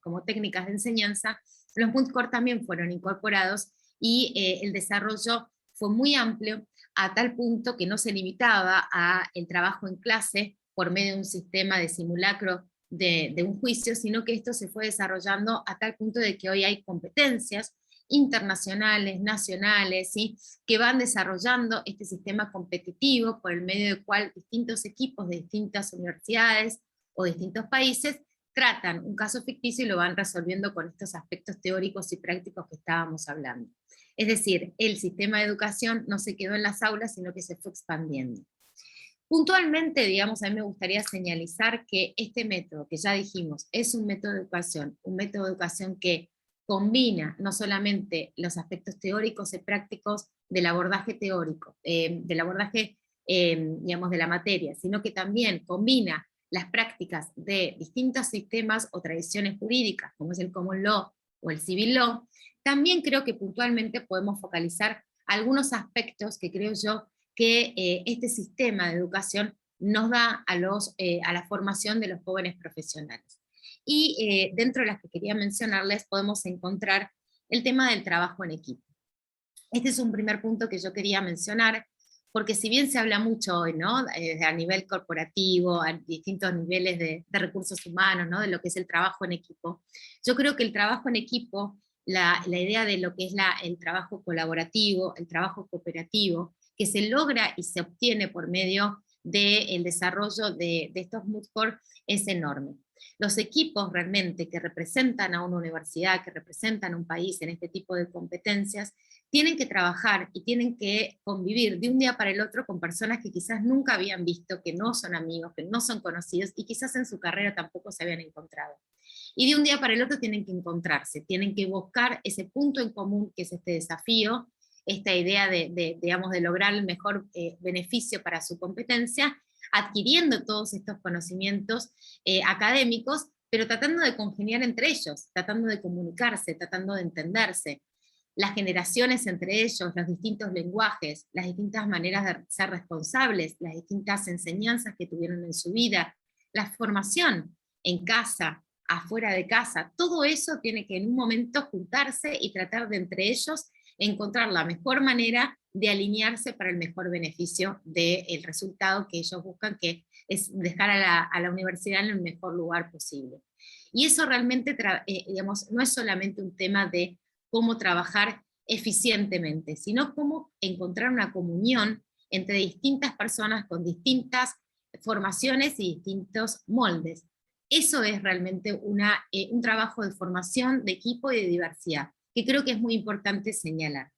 S7: como técnicas de enseñanza, los moot court también fueron incorporados, y el desarrollo fue muy amplio, a tal punto que no se limitaba a el trabajo en clase por medio de un sistema de simulacro de un juicio, sino que esto se fue desarrollando a tal punto de que hoy hay competencias internacionales, nacionales, ¿sí?, que van desarrollando este sistema competitivo por el medio del cual distintos equipos de distintas universidades o distintos países tratan un caso ficticio y lo van resolviendo con estos aspectos teóricos y prácticos que estábamos hablando. Es decir, el sistema de educación no se quedó en las aulas, sino que se fue expandiendo. Puntualmente, digamos, a mí me gustaría señalizar que este método, que ya dijimos, es un método de educación que combina no solamente los aspectos teóricos y prácticos del abordaje teórico, del abordaje, digamos, de la materia, sino que también combina las prácticas de distintos sistemas o tradiciones jurídicas, como es el common law o el civil law. También creo que puntualmente podemos focalizar algunos aspectos que creo yo que este sistema de educación nos da a la formación de los jóvenes profesionales. Y dentro de las que quería mencionarles podemos encontrar el tema del trabajo en equipo. Este es un primer punto que yo quería mencionar, porque si bien se habla mucho hoy, ¿no? A nivel corporativo, a distintos niveles de recursos humanos, ¿no? De lo que es el trabajo en equipo, yo creo que el trabajo en equipo, la idea de lo que es el trabajo colaborativo, el trabajo cooperativo, que se logra y se obtiene por medio del desarrollo de estos Moot Court es enorme. Los equipos realmente que representan a una universidad, que representan a un país en este tipo de competencias, tienen que trabajar y tienen que convivir de un día para el otro con personas que quizás nunca habían visto, que no son amigos, que no son conocidos y quizás en su carrera tampoco se habían encontrado. Y de un día para el otro tienen que encontrarse, tienen que buscar ese punto en común que es este desafío, esta idea digamos, de lograr el mejor beneficio para su competencia, adquiriendo todos estos conocimientos académicos, pero tratando de congeniar entre ellos, tratando de comunicarse, tratando de entenderse. Las generaciones entre ellos, los distintos lenguajes, las distintas maneras de ser responsables, las distintas enseñanzas que tuvieron en su vida, la formación en casa, afuera de casa, todo eso tiene que en un momento juntarse y tratar de entre ellos encontrar la mejor manera de alinearse para el mejor beneficio del resultado que ellos buscan, que es dejar a la universidad en el mejor lugar posible. Y eso realmente, digamos, no es solamente un tema de cómo trabajar eficientemente, sino cómo encontrar una comunión entre distintas personas con distintas formaciones y distintos moldes. Eso es realmente un trabajo de formación de equipo y de diversidad, que creo que es muy importante señalar.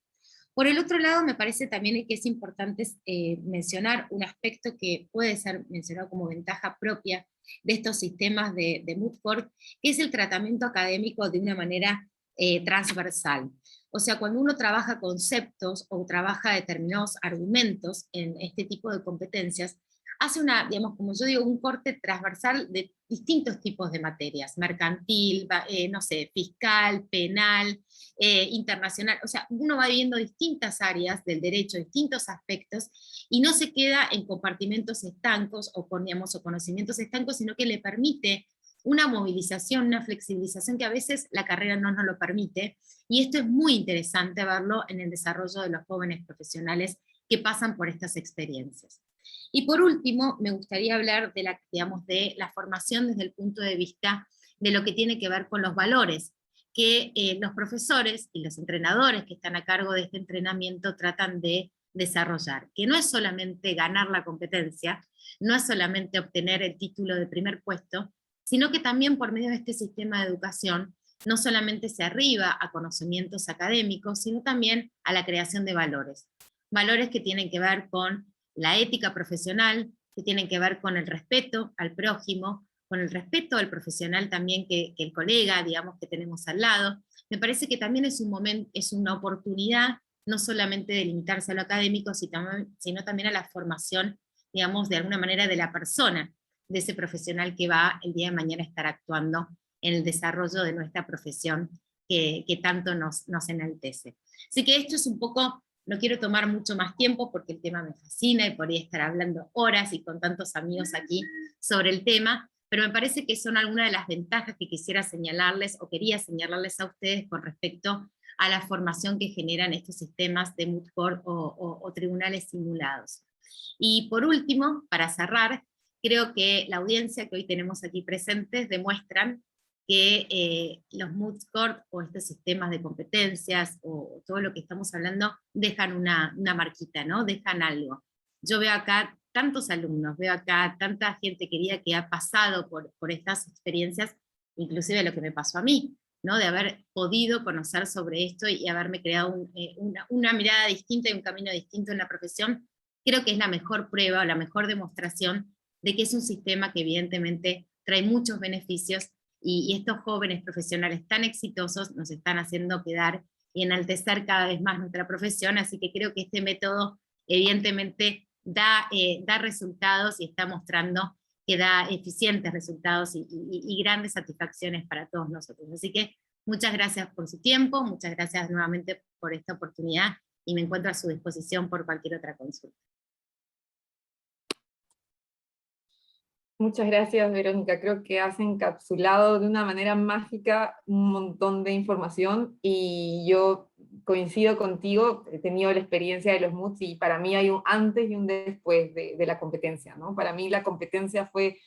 S7: Por el otro lado, me parece también que es importante mencionar un aspecto que puede ser mencionado como ventaja propia de estos sistemas de Moot Court, que es el tratamiento académico de una manera transversal. O sea, cuando uno trabaja conceptos o trabaja determinados argumentos en este tipo de competencias, hace digamos, como yo digo, un corte transversal de distintos tipos de materias, mercantil, no sé, fiscal, penal, internacional, o sea, uno va viendo distintas áreas del derecho, distintos aspectos, y no se queda en compartimentos estancos o o conocimientos estancos, sino que le permite una movilización, una flexibilización que a veces la carrera no nos lo permite, y esto es muy interesante verlo en el desarrollo de los jóvenes profesionales que pasan por estas experiencias. Y por último, me gustaría hablar de la formación desde el punto de vista de lo que tiene que ver con los valores, que los profesores y los entrenadores que están a cargo de este entrenamiento tratan de desarrollar, que no es solamente ganar la competencia, no es solamente obtener el título de primer puesto, sino que también por medio de este sistema de educación, no solamente se arriba a conocimientos académicos, sino también a la creación de valores. Valores que tienen que ver con la ética profesional, que tienen que ver con el respeto al prójimo, con el respeto al profesional también que el colega, digamos, que tenemos al lado. Me parece que también es una oportunidad, no solamente de limitarse a lo académico, sino también a la formación, digamos, de alguna manera de la persona, de ese profesional que va el día de mañana a estar actuando en el desarrollo de nuestra profesión que tanto nos enaltece. Así que esto es un poco, no quiero tomar mucho más tiempo porque el tema me fascina y podría estar hablando horas y con tantos amigos aquí sobre el tema, pero me parece que son algunas de las ventajas que quisiera señalarles o quería señalarles a ustedes con respecto a la formación que generan estos sistemas de Moot Court o tribunales simulados. Y por último, para cerrar, creo que la audiencia que hoy tenemos aquí presentes demuestran que los Moot Court o estos sistemas de competencias o todo lo que estamos hablando dejan una marquita, ¿no? Dejan algo. Yo veo acá tantos alumnos, veo acá tanta gente querida que ha pasado por estas experiencias, inclusive lo que me pasó a mí, ¿no? De haber podido conocer sobre esto y haberme creado una mirada distinta y un camino distinto en la profesión. Creo que es la mejor prueba, la mejor demostración de que es un sistema que evidentemente trae muchos beneficios y estos jóvenes profesionales tan exitosos nos están haciendo quedar y enaltecer cada vez más nuestra profesión, así que creo que este método evidentemente da resultados y está mostrando que da eficientes resultados y grandes satisfacciones para todos nosotros. Así que muchas gracias por su tiempo, muchas gracias nuevamente por esta oportunidad y me encuentro a su disposición por cualquier otra consulta.
S5: Muchas gracias, Verónica. Creo que has encapsulado de una manera mágica un montón de información y yo coincido contigo, he tenido la experiencia de los MOOCs y para mí hay un antes y un después de la competencia, ¿no? Para mí la competencia fue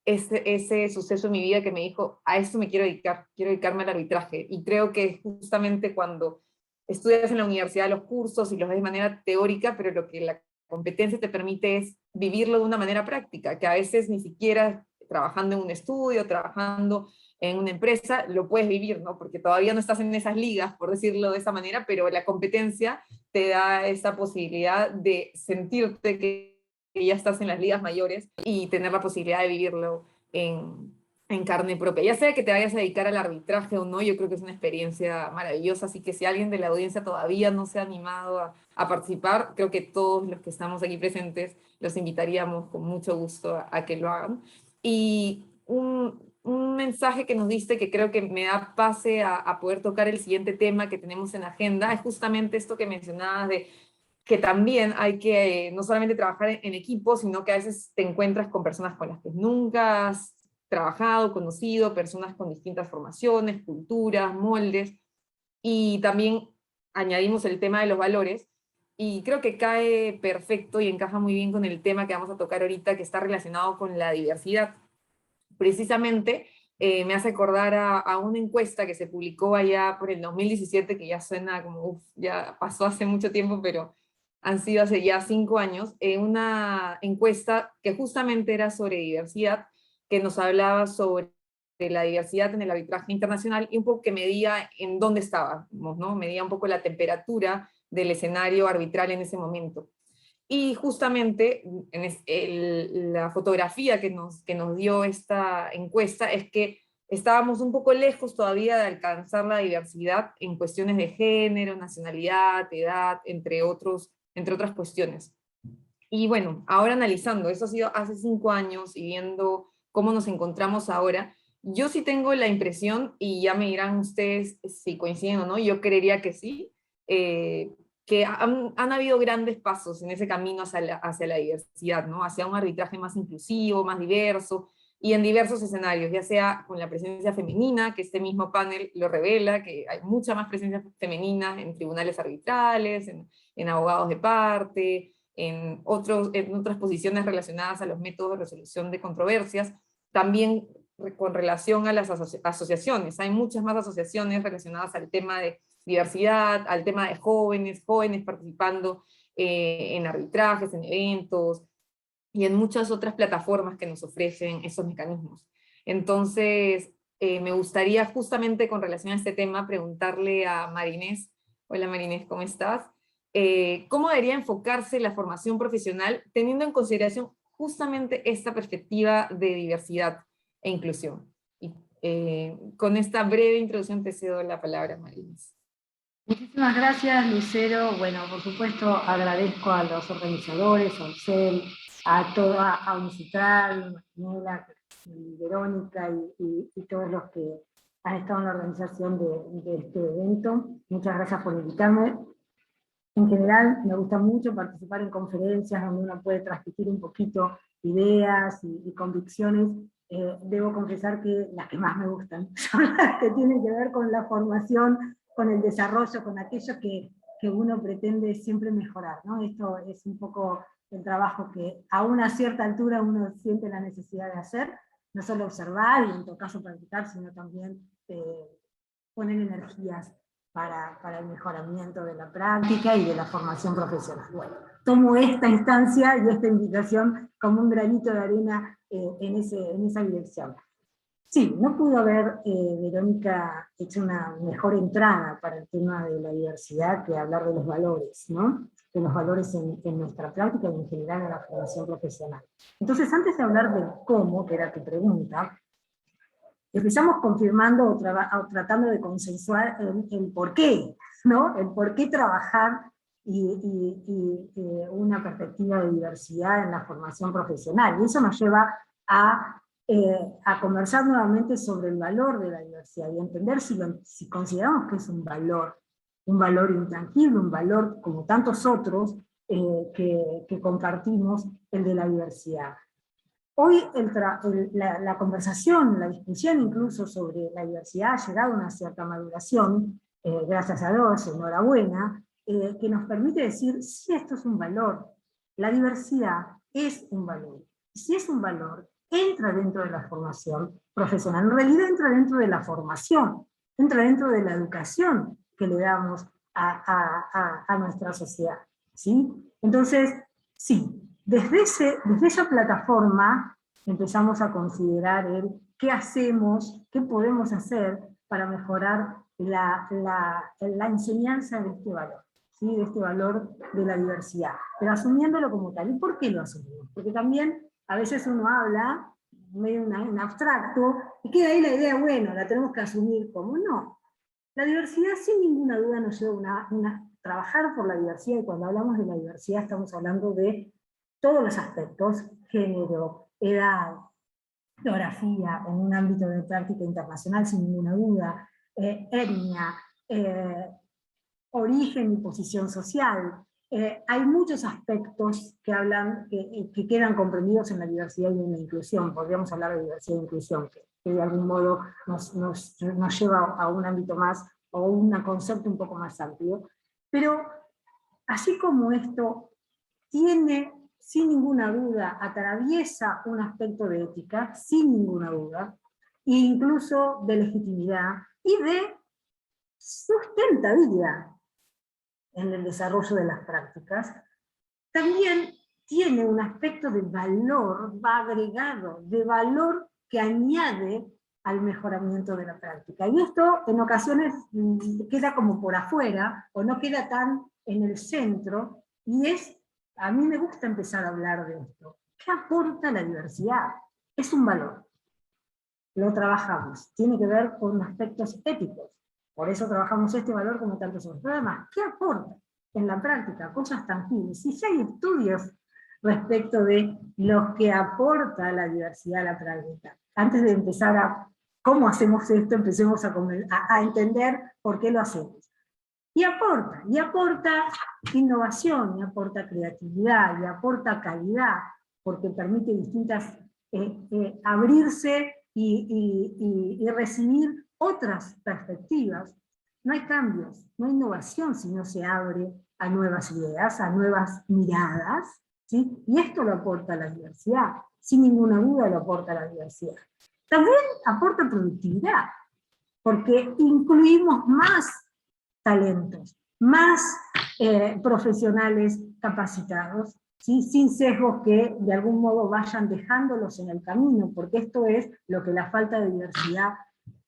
S5: ese suceso en mi vida que me dijo, a esto me quiero dedicarme al arbitraje. Y creo que justamente cuando estudias en la universidad los cursos y los ves de manera teórica, pero lo que la competencia te permite es vivirlo de una manera práctica, que a veces ni siquiera trabajando en un estudio, trabajando en una empresa, lo puedes vivir, ¿no? Porque todavía no estás en esas ligas, por decirlo de esa manera, pero la competencia te da esa posibilidad de sentirte que ya estás en las ligas mayores y tener la posibilidad de vivirlo en carne propia. Ya sea que te vayas a dedicar al arbitraje o no, yo creo que es una experiencia maravillosa, así que si alguien de la audiencia todavía no se ha animado a participar, creo que todos los que estamos aquí presentes los invitaríamos con mucho gusto a que lo hagan. Y un mensaje que nos diste que creo que me da pase a poder tocar el siguiente tema que tenemos en agenda, es justamente esto que mencionabas de que también hay que no solamente trabajar en equipo, sino que a veces te encuentras con personas con las que nunca has trabajado, conocido, personas con distintas formaciones, culturas, moldes, y también añadimos el tema de los valores, y creo que cae perfecto y encaja muy bien con el tema que vamos a tocar ahorita, que está relacionado con la diversidad. Precisamente me hace acordar a una encuesta que se publicó allá por el 2017, que ya suena como, ya pasó hace mucho tiempo, pero han sido hace ya 5 años, una encuesta que justamente era sobre diversidad, que nos hablaba sobre la diversidad en el arbitraje internacional y un poco que medía en dónde estábamos, ¿no? Medía un poco la temperatura del escenario arbitral en ese momento. Y justamente la fotografía que nos dio esta encuesta es que estábamos un poco lejos todavía de alcanzar la diversidad en cuestiones de género, nacionalidad, edad, entre otras cuestiones. Y bueno, ahora analizando, eso ha sido hace 5 años y viendo cómo nos encontramos ahora, yo sí tengo la impresión, y ya me dirán ustedes si coinciden o no, yo creería que sí, que han habido grandes pasos en ese camino hacia la diversidad, ¿no? Hacia un arbitraje más inclusivo, más diverso, y en diversos escenarios, ya sea con la presencia femenina, que este mismo panel lo revela, que hay mucha más presencia femenina en tribunales arbitrales, en abogados de parte, en otras posiciones relacionadas a los métodos de resolución de controversias, también con relación a las asociaciones. Hay muchas más asociaciones relacionadas al tema de diversidad, al tema de jóvenes participando en arbitrajes, en eventos, y en muchas otras plataformas que nos ofrecen esos mecanismos. Entonces, me gustaría justamente con relación a este tema preguntarle a Marinés. Hola Marinés, ¿cómo estás? ¿Cómo debería enfocarse la formación profesional teniendo en consideración justamente esta perspectiva de diversidad e inclusión? Y con esta breve introducción te cedo la palabra, Marinés.
S8: Muchísimas gracias, Lucero. Bueno, por supuesto, agradezco a los organizadores, a Ucel, a Unicitral, Manuela, Verónica y todos los que han estado en la organización de este evento. Muchas gracias por invitarme. En general, me gusta mucho participar en conferencias donde uno puede transmitir un poquito ideas y convicciones. Debo confesar que las que más me gustan son las que tienen que ver con la formación, con el desarrollo, con aquello que uno pretende siempre mejorar, ¿no? Esto es un poco el trabajo que a una cierta altura uno siente la necesidad de hacer, no solo observar y en todo caso practicar, sino también poner energías para el mejoramiento de la práctica y de la formación profesional. Bueno, tomo esta instancia y esta invitación como un granito de arena en esa dirección. Sí, no pudo haber, Verónica, hecho una mejor entrada para el tema de la diversidad que hablar de los valores, ¿no? De los valores en nuestra práctica y en general en la formación profesional. Entonces, antes de hablar del cómo, que era tu pregunta, empezamos confirmando o tratando de consensuar el por qué, ¿no? El por qué trabajar y una perspectiva de diversidad en la formación profesional. Y eso nos lleva a conversar nuevamente sobre el valor de la diversidad y entender si consideramos que es un valor intangible, un valor como tantos otros que compartimos, el de la diversidad. Hoy la conversación, la discusión incluso sobre la diversidad ha llegado a una cierta maduración, gracias a Dios, enhorabuena, que nos permite decir, sí, esto es un valor, la diversidad es un valor. Si es un valor, entra dentro de la formación profesional, en realidad entra dentro de la formación, entra dentro de la educación que le damos a nuestra sociedad, ¿sí? Entonces, sí, desde esa plataforma empezamos a considerar qué hacemos, qué podemos hacer para mejorar la enseñanza de este valor, ¿sí? De este valor de la diversidad, pero asumiéndolo como tal. ¿Y por qué lo asumimos? Porque también a veces uno habla medio en abstracto y queda ahí la idea, bueno, la tenemos que asumir como no. La diversidad sin ninguna duda nos lleva a trabajar por la diversidad, y cuando hablamos de la diversidad estamos hablando de todos los aspectos, género, edad, geografía, en un ámbito de práctica internacional sin ninguna duda, etnia, origen y posición social. Hay muchos aspectos que quedan comprendidos en la diversidad y en la inclusión. Podríamos hablar de diversidad e inclusión, que de algún modo nos lleva a un ámbito más, o un concepto un poco más amplio. Pero así como esto tiene, sin ninguna duda, atraviesa un aspecto de ética, sin ninguna duda, e incluso de legitimidad y de sustentabilidad en el desarrollo de las prácticas, también tiene un aspecto de valor, va agregado, de valor que añade al mejoramiento de la práctica. Y esto en ocasiones queda como por afuera, o no queda tan en el centro, y a mí me gusta empezar a hablar de esto. ¿Qué aporta la diversidad? Es un valor. Lo trabajamos. Tiene que ver con aspectos éticos. Por eso trabajamos este valor como tantos otros. Pero además, ¿qué aporta en la práctica? Cosas tangibles. Y ya hay estudios respecto de lo que aporta la diversidad a la práctica. Antes de empezar a cómo hacemos esto, empecemos a entender por qué lo hacemos. Y aporta innovación, y aporta creatividad, y aporta calidad, porque permite abrirse y recibir otras perspectivas. No hay cambios, no hay innovación si no se abre a nuevas ideas, a nuevas miradas, ¿sí? Y esto lo aporta la diversidad, sin ninguna duda lo aporta la diversidad. También aporta productividad, porque incluimos más talentos, más profesionales capacitados, ¿sí? Sin sesgos que de algún modo vayan dejándolos en el camino, porque esto es lo que la falta de diversidad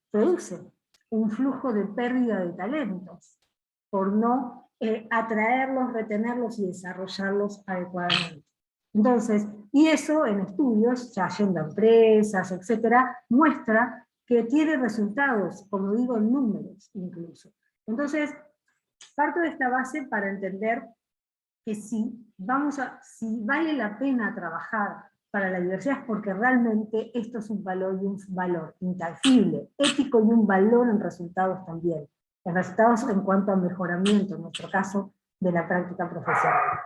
S8: produce, un flujo de pérdida de talentos, por no atraerlos, retenerlos y desarrollarlos adecuadamente. Entonces, y eso en estudios, ya yendo a empresas, etcétera, muestra que tiene resultados, como digo, en números incluso. Entonces, parto de esta base para entender que si vale la pena trabajar para la diversidad es porque realmente esto es un valor, y un valor intangible, ético, y un valor en resultados también. En resultados en cuanto a mejoramiento, en nuestro caso, de la práctica profesional.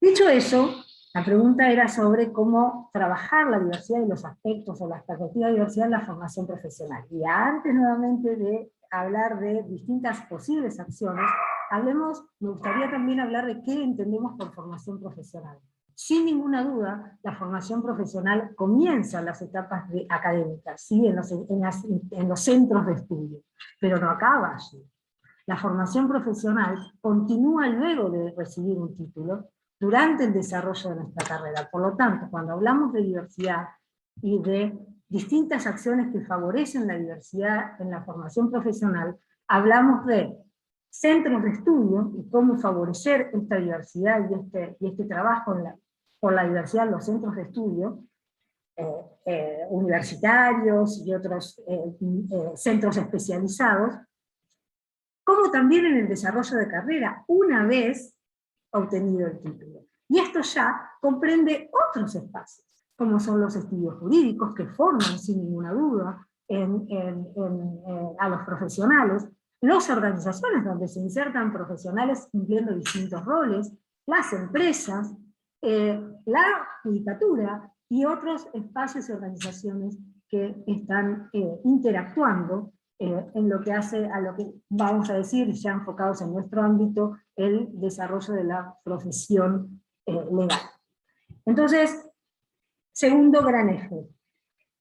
S8: Dicho eso, la pregunta era sobre cómo trabajar la diversidad y los aspectos o las perspectivas de diversidad en la formación profesional. Y antes nuevamente de hablar de distintas posibles acciones, me gustaría también hablar de qué entendemos por formación profesional. Sin ninguna duda, la formación profesional comienza en las etapas académicas, ¿sí? en los centros de estudio, pero no acaba allí. La formación profesional continúa luego de recibir un título, durante el desarrollo de nuestra carrera. Por lo tanto, cuando hablamos de diversidad y de distintas acciones que favorecen la diversidad en la formación profesional, hablamos de centros de estudio y cómo favorecer esta diversidad y este trabajo por la diversidad en los centros de estudio, universitarios y otros centros especializados, como también en el desarrollo de carrera, una vez obtenido el título. Y esto ya comprende otros espacios, como son los estudios jurídicos, que forman sin ninguna duda a los profesionales, las organizaciones donde se insertan profesionales cumpliendo distintos roles, las empresas, la judicatura, y otros espacios y organizaciones que están interactuando en lo que hace a lo que vamos a decir, ya enfocados en nuestro ámbito, el desarrollo de la profesión legal. Entonces, segundo gran eje.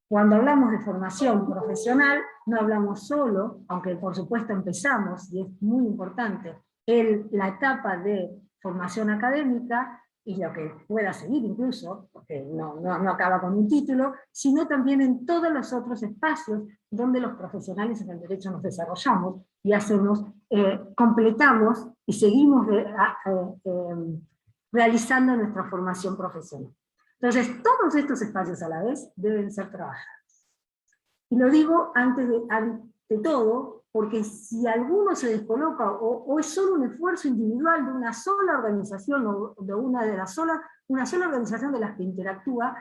S8: Cuando hablamos de formación profesional, no hablamos solo, aunque por supuesto empezamos, y es muy importante, la etapa de formación académica, y lo que pueda seguir incluso, porque no acaba con un título, sino también en todos los otros espacios donde los profesionales en el derecho nos desarrollamos y hacemos, completamos y seguimos realizando nuestra formación profesional. Entonces, todos estos espacios a la vez deben ser trabajados. Y lo digo ante todo, porque si alguno se descoloca o es solo un esfuerzo individual de una sola organización o de una sola organización de las que interactúa,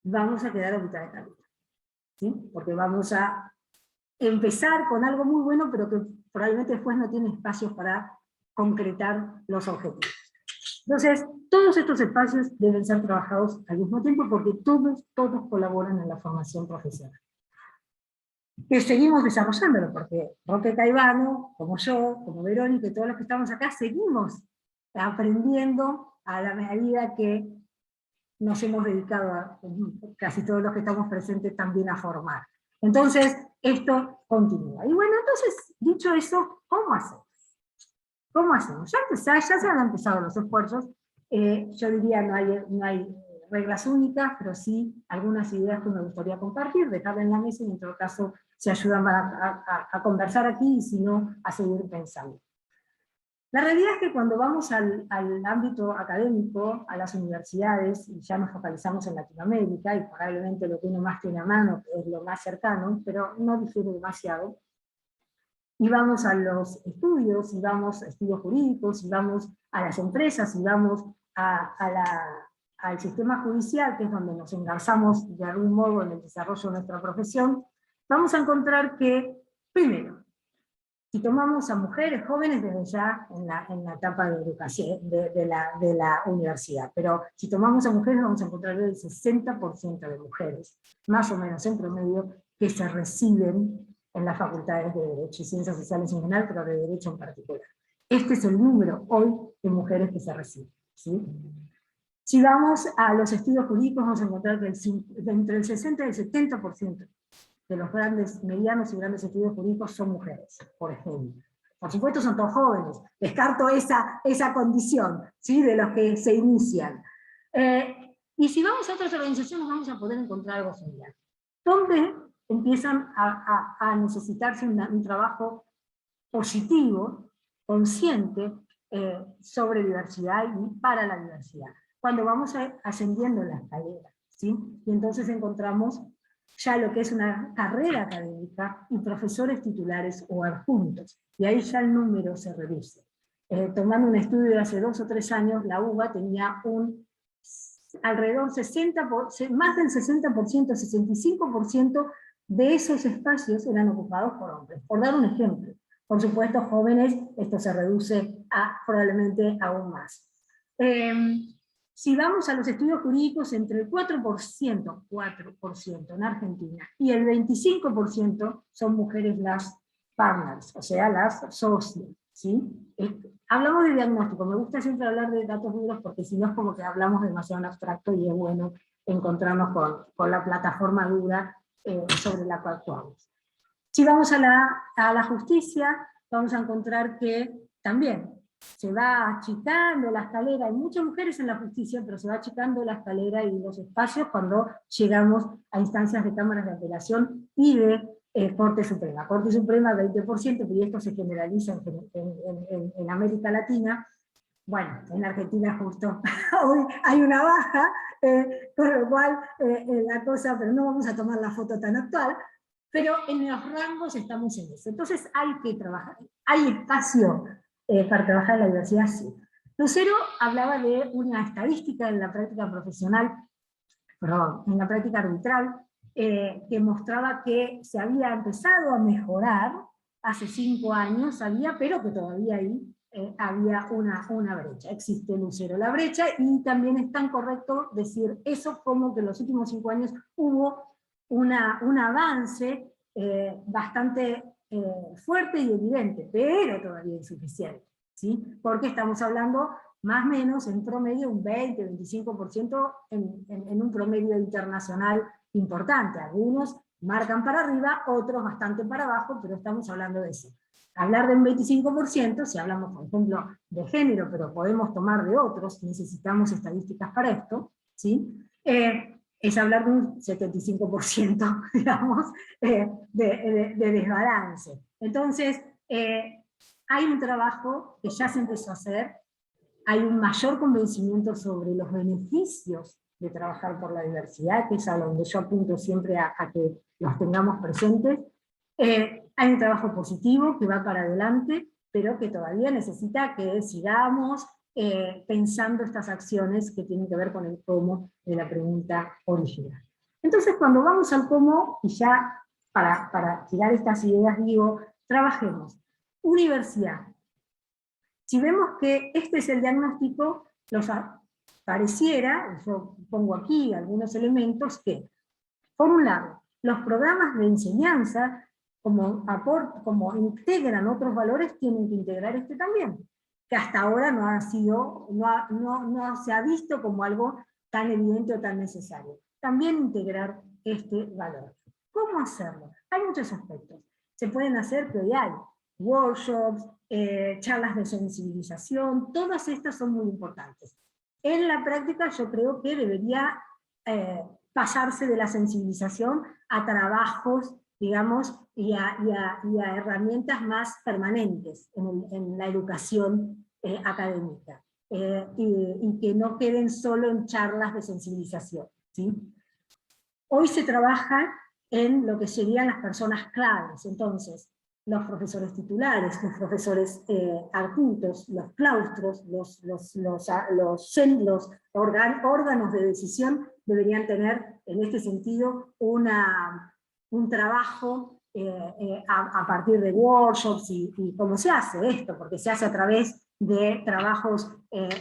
S8: vamos a quedar a mitad de camino, ¿sí? Porque vamos a empezar con algo muy bueno, pero que probablemente después no tiene espacios para concretar los objetivos. Entonces, todos estos espacios deben ser trabajados al mismo tiempo porque todos colaboran en la formación profesional. Que seguimos desarrollándolo, porque Roque Caivano, como yo, como Verónica y todos los que estamos acá, seguimos aprendiendo a la medida que nos hemos dedicado, casi todos los que estamos presentes, también a formar. Entonces, esto continúa. Y bueno, entonces, dicho eso, ¿cómo hacemos? ¿Cómo hacemos? Ya se han empezado los esfuerzos, yo diría no hay reglas únicas, pero sí algunas ideas que me gustaría compartir, dejarlas en la mesa y en todo caso se ayudan a conversar aquí y si no, a seguir pensando. La realidad es que cuando vamos al ámbito académico, a las universidades, y ya nos focalizamos en Latinoamérica, y probablemente lo que uno más tiene a mano, que es lo más cercano, pero no difiere demasiado, y vamos a los estudios, y vamos a estudios jurídicos, y vamos a las empresas, y vamos al sistema judicial, que es donde nos engarzamos de algún modo en el desarrollo de nuestra profesión, vamos a encontrar que, primero, si tomamos a mujeres jóvenes desde ya en la etapa de educación de la universidad, pero si tomamos a mujeres vamos a encontrar el 60% de mujeres, más o menos en promedio, que se reciben en las facultades de Derecho y Ciencias Sociales en general, pero de Derecho en particular. Este es el número hoy de mujeres que se reciben, ¿sí? Si vamos a los estudios jurídicos vamos a encontrar que entre el 60 y el 70% de los medianos y grandes estudios jurídicos son mujeres, por ejemplo. Por supuesto son todos jóvenes, descarto esa condición, ¿sí? De los que se inician. Y si vamos a otras organizaciones vamos a poder encontrar algo similar, donde empiezan a necesitarse un trabajo positivo, consciente, sobre diversidad y para la diversidad. Cuando vamos ascendiendo en la escalera, ¿sí? Y entonces encontramos ya lo que es una carrera académica y profesores titulares o adjuntos, y ahí ya el número se reduce. Tomando un estudio de hace 2 o 3 años, la UBA tenía alrededor más del 60%, 65% de esos espacios eran ocupados por hombres, por dar un ejemplo. Por supuesto, jóvenes, esto se reduce probablemente aún más. Si vamos a los estudios jurídicos, entre el 4% en Argentina y el 25% son mujeres las partners, o sea, las socias, ¿sí? Hablamos de diagnóstico, me gusta siempre hablar de datos duros porque si no es como que hablamos demasiado en abstracto y es bueno encontrarnos con la plataforma dura sobre la cual actuamos. Si vamos a la justicia, vamos a encontrar que también se va achicando la escalera, hay muchas mujeres en la justicia, pero se va achicando la escalera y los espacios cuando llegamos a instancias de cámaras de apelación y de Corte Suprema. Corte Suprema 20%, pero esto se generaliza en América Latina. Bueno, en Argentina justo hoy hay una baja, con lo cual la cosa, pero no vamos a tomar la foto tan actual, pero en los rangos estamos en eso. Entonces hay que trabajar, hay espacio para trabajar en la diversidad, sí. Lucero hablaba de una estadística en la práctica profesional, perdón, en la práctica arbitral, que mostraba que se había empezado a mejorar hace 5 años, pero que todavía hay había una brecha. Existe, Lucero, la brecha, y también es tan correcto decir eso como que en los últimos 5 años hubo un avance bastante fuerte y evidente, pero todavía insuficiente, ¿sí? Porque estamos hablando más o menos en promedio un 20-25% en un promedio internacional importante. Algunos marcan para arriba, otros bastante para abajo, pero estamos hablando de eso. Hablar de un 25%, si hablamos, por ejemplo, de género, pero podemos tomar de otros, necesitamos estadísticas para esto, ¿sí? Es hablar de un 75%, digamos, de desbalance. Entonces, hay un trabajo que ya se empezó a hacer, hay un mayor convencimiento sobre los beneficios de trabajar por la diversidad, que es a donde yo apunto siempre a que los tengamos presentes. Hay un trabajo positivo que va para adelante, pero que todavía necesita que sigamos pensando estas acciones que tienen que ver con el cómo de la pregunta original. Entonces, cuando vamos al cómo, y ya para tirar estas ideas digo, trabajemos. Universidad. Si vemos que este es el diagnóstico, pareciera, yo pongo aquí algunos elementos que, por un lado, los programas de enseñanza, como integran otros valores, tienen que integrar este también, que hasta ahora no se ha visto como algo tan evidente o tan necesario. También integrar este valor. ¿Cómo hacerlo? Hay muchos aspectos. Se pueden hacer, que hoy hay workshops, charlas de sensibilización, todas estas son muy importantes. En la práctica yo creo que debería pasarse de la sensibilización a trabajos, digamos, y a herramientas más permanentes en la educación académica, y que no queden solo en charlas de sensibilización, ¿sí? Hoy se trabaja en lo que serían las personas claves, entonces, los profesores titulares, los profesores adjuntos, los claustros, los órganos de decisión deberían tener, en este sentido, un trabajo a partir de workshops y cómo se hace esto, porque se hace a través de trabajos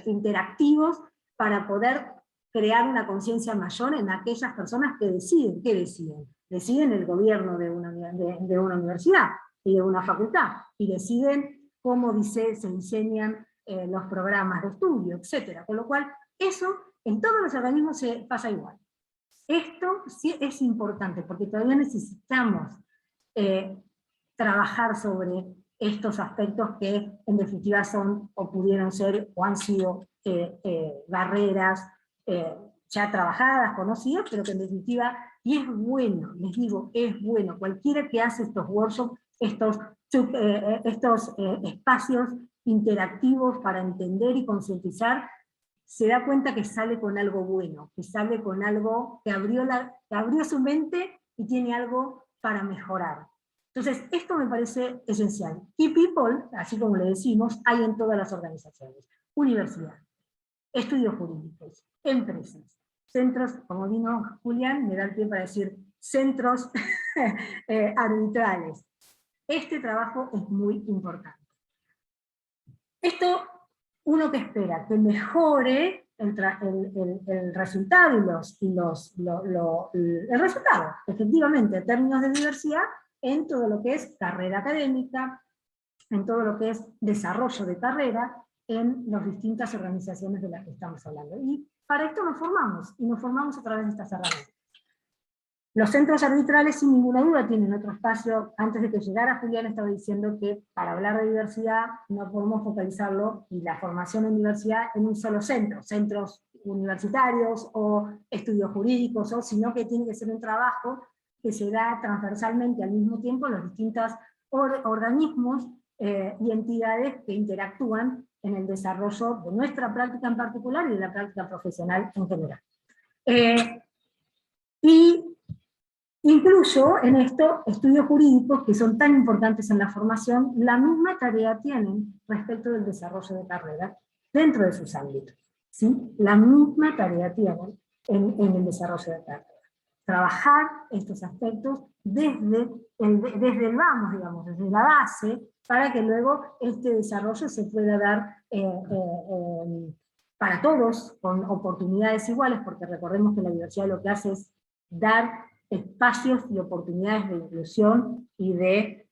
S8: interactivos para poder crear una conciencia mayor en aquellas personas que deciden. ¿Qué deciden? Deciden el gobierno de una universidad y de una facultad, y deciden cómo se diseñan los programas de estudio, etc. Con lo cual, eso en todos los organismos se pasa igual. Esto sí es importante, porque todavía necesitamos trabajar sobre estos aspectos que en definitiva son, o pudieron ser, o han sido barreras ya trabajadas, conocidas, pero que en definitiva, y es bueno, les digo, es bueno, cualquiera que hace estos workshops, estos espacios interactivos para entender y concientizar, se da cuenta que sale con algo bueno, que sale con algo que abrió su mente y tiene algo para mejorar. Entonces, esto me parece esencial. Y people, así como le decimos, hay en todas las organizaciones. Universidad, estudios jurídicos, empresas, centros, como vino Julián, me da el pie para decir centros arbitrales. Este trabajo es muy importante. Esto, uno que espera que mejore el resultado el resultado, efectivamente, en términos de diversidad, en todo lo que es carrera académica, en todo lo que es desarrollo de carrera, en las distintas organizaciones de las que estamos hablando. Y para esto nos formamos, y nos formamos a través de estas herramientas. Los centros arbitrales, sin ninguna duda, tienen otro espacio. Antes de que llegara Julián estaba diciendo que para hablar de diversidad no podemos focalizarlo, y la formación en diversidad, en un solo centro, centros universitarios o estudios jurídicos, sino que tiene que ser un trabajo que se da transversalmente al mismo tiempo en los distintos organismos y entidades que interactúan en el desarrollo de nuestra práctica en particular y de la práctica profesional en general. Y incluyo en esto estudios jurídicos que son tan importantes en la formación, la misma tarea tienen respecto del desarrollo de carrera dentro de sus ámbitos, ¿sí? La misma tarea tienen en el desarrollo de carrera. trabajar estos aspectos desde el vamos, digamos, desde la base, para que luego este desarrollo se pueda dar para todos, con oportunidades iguales, porque recordemos que la diversidad lo que hace es dar espacios y oportunidades de inclusión y de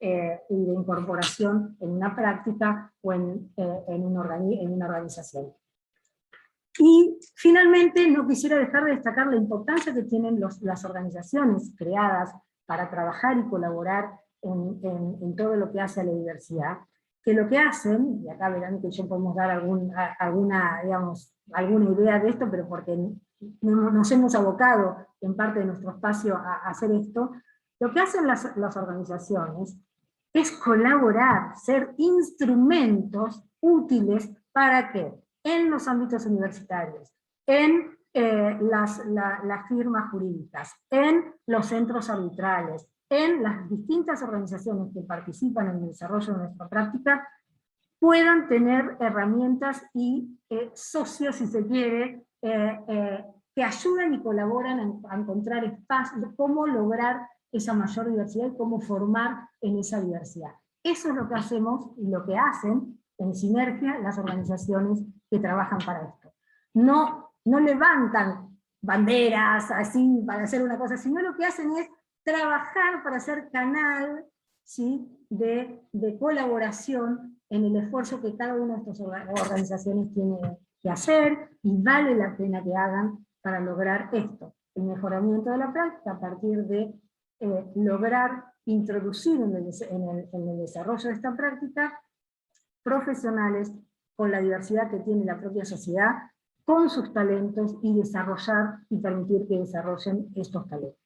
S8: incorporación en una práctica o en una organización. Y finalmente no quisiera dejar de destacar la importancia que tienen las organizaciones creadas para trabajar y colaborar en todo lo que hace a la diversidad, que lo que hacen, y acá verán que yo podemos dar alguna idea de esto, pero porque nos hemos abocado en parte de nuestro espacio a hacer esto, lo que hacen las organizaciones es colaborar, ser instrumentos útiles para que en los ámbitos universitarios, en las firmas jurídicas, en los centros arbitrales, en las distintas organizaciones que participan en el desarrollo de nuestra práctica, puedan tener herramientas y socios, si se quiere, que ayudan y colaboran a encontrar espacios, cómo lograr esa mayor diversidad y cómo formar en esa diversidad. Eso es lo que hacemos y lo que hacen en sinergia las organizaciones que trabajan para esto. No levantan banderas así para hacer una cosa, sino lo que hacen es trabajar para ser canal, ¿sí?, de colaboración en el esfuerzo que cada una de estas organizaciones tiene que hacer, y vale la pena que hagan para lograr esto, el mejoramiento de la práctica a partir de lograr introducir en el desarrollo de esta práctica profesionales con la diversidad que tiene la propia sociedad, con sus talentos, y desarrollar y permitir que desarrollen estos talentos.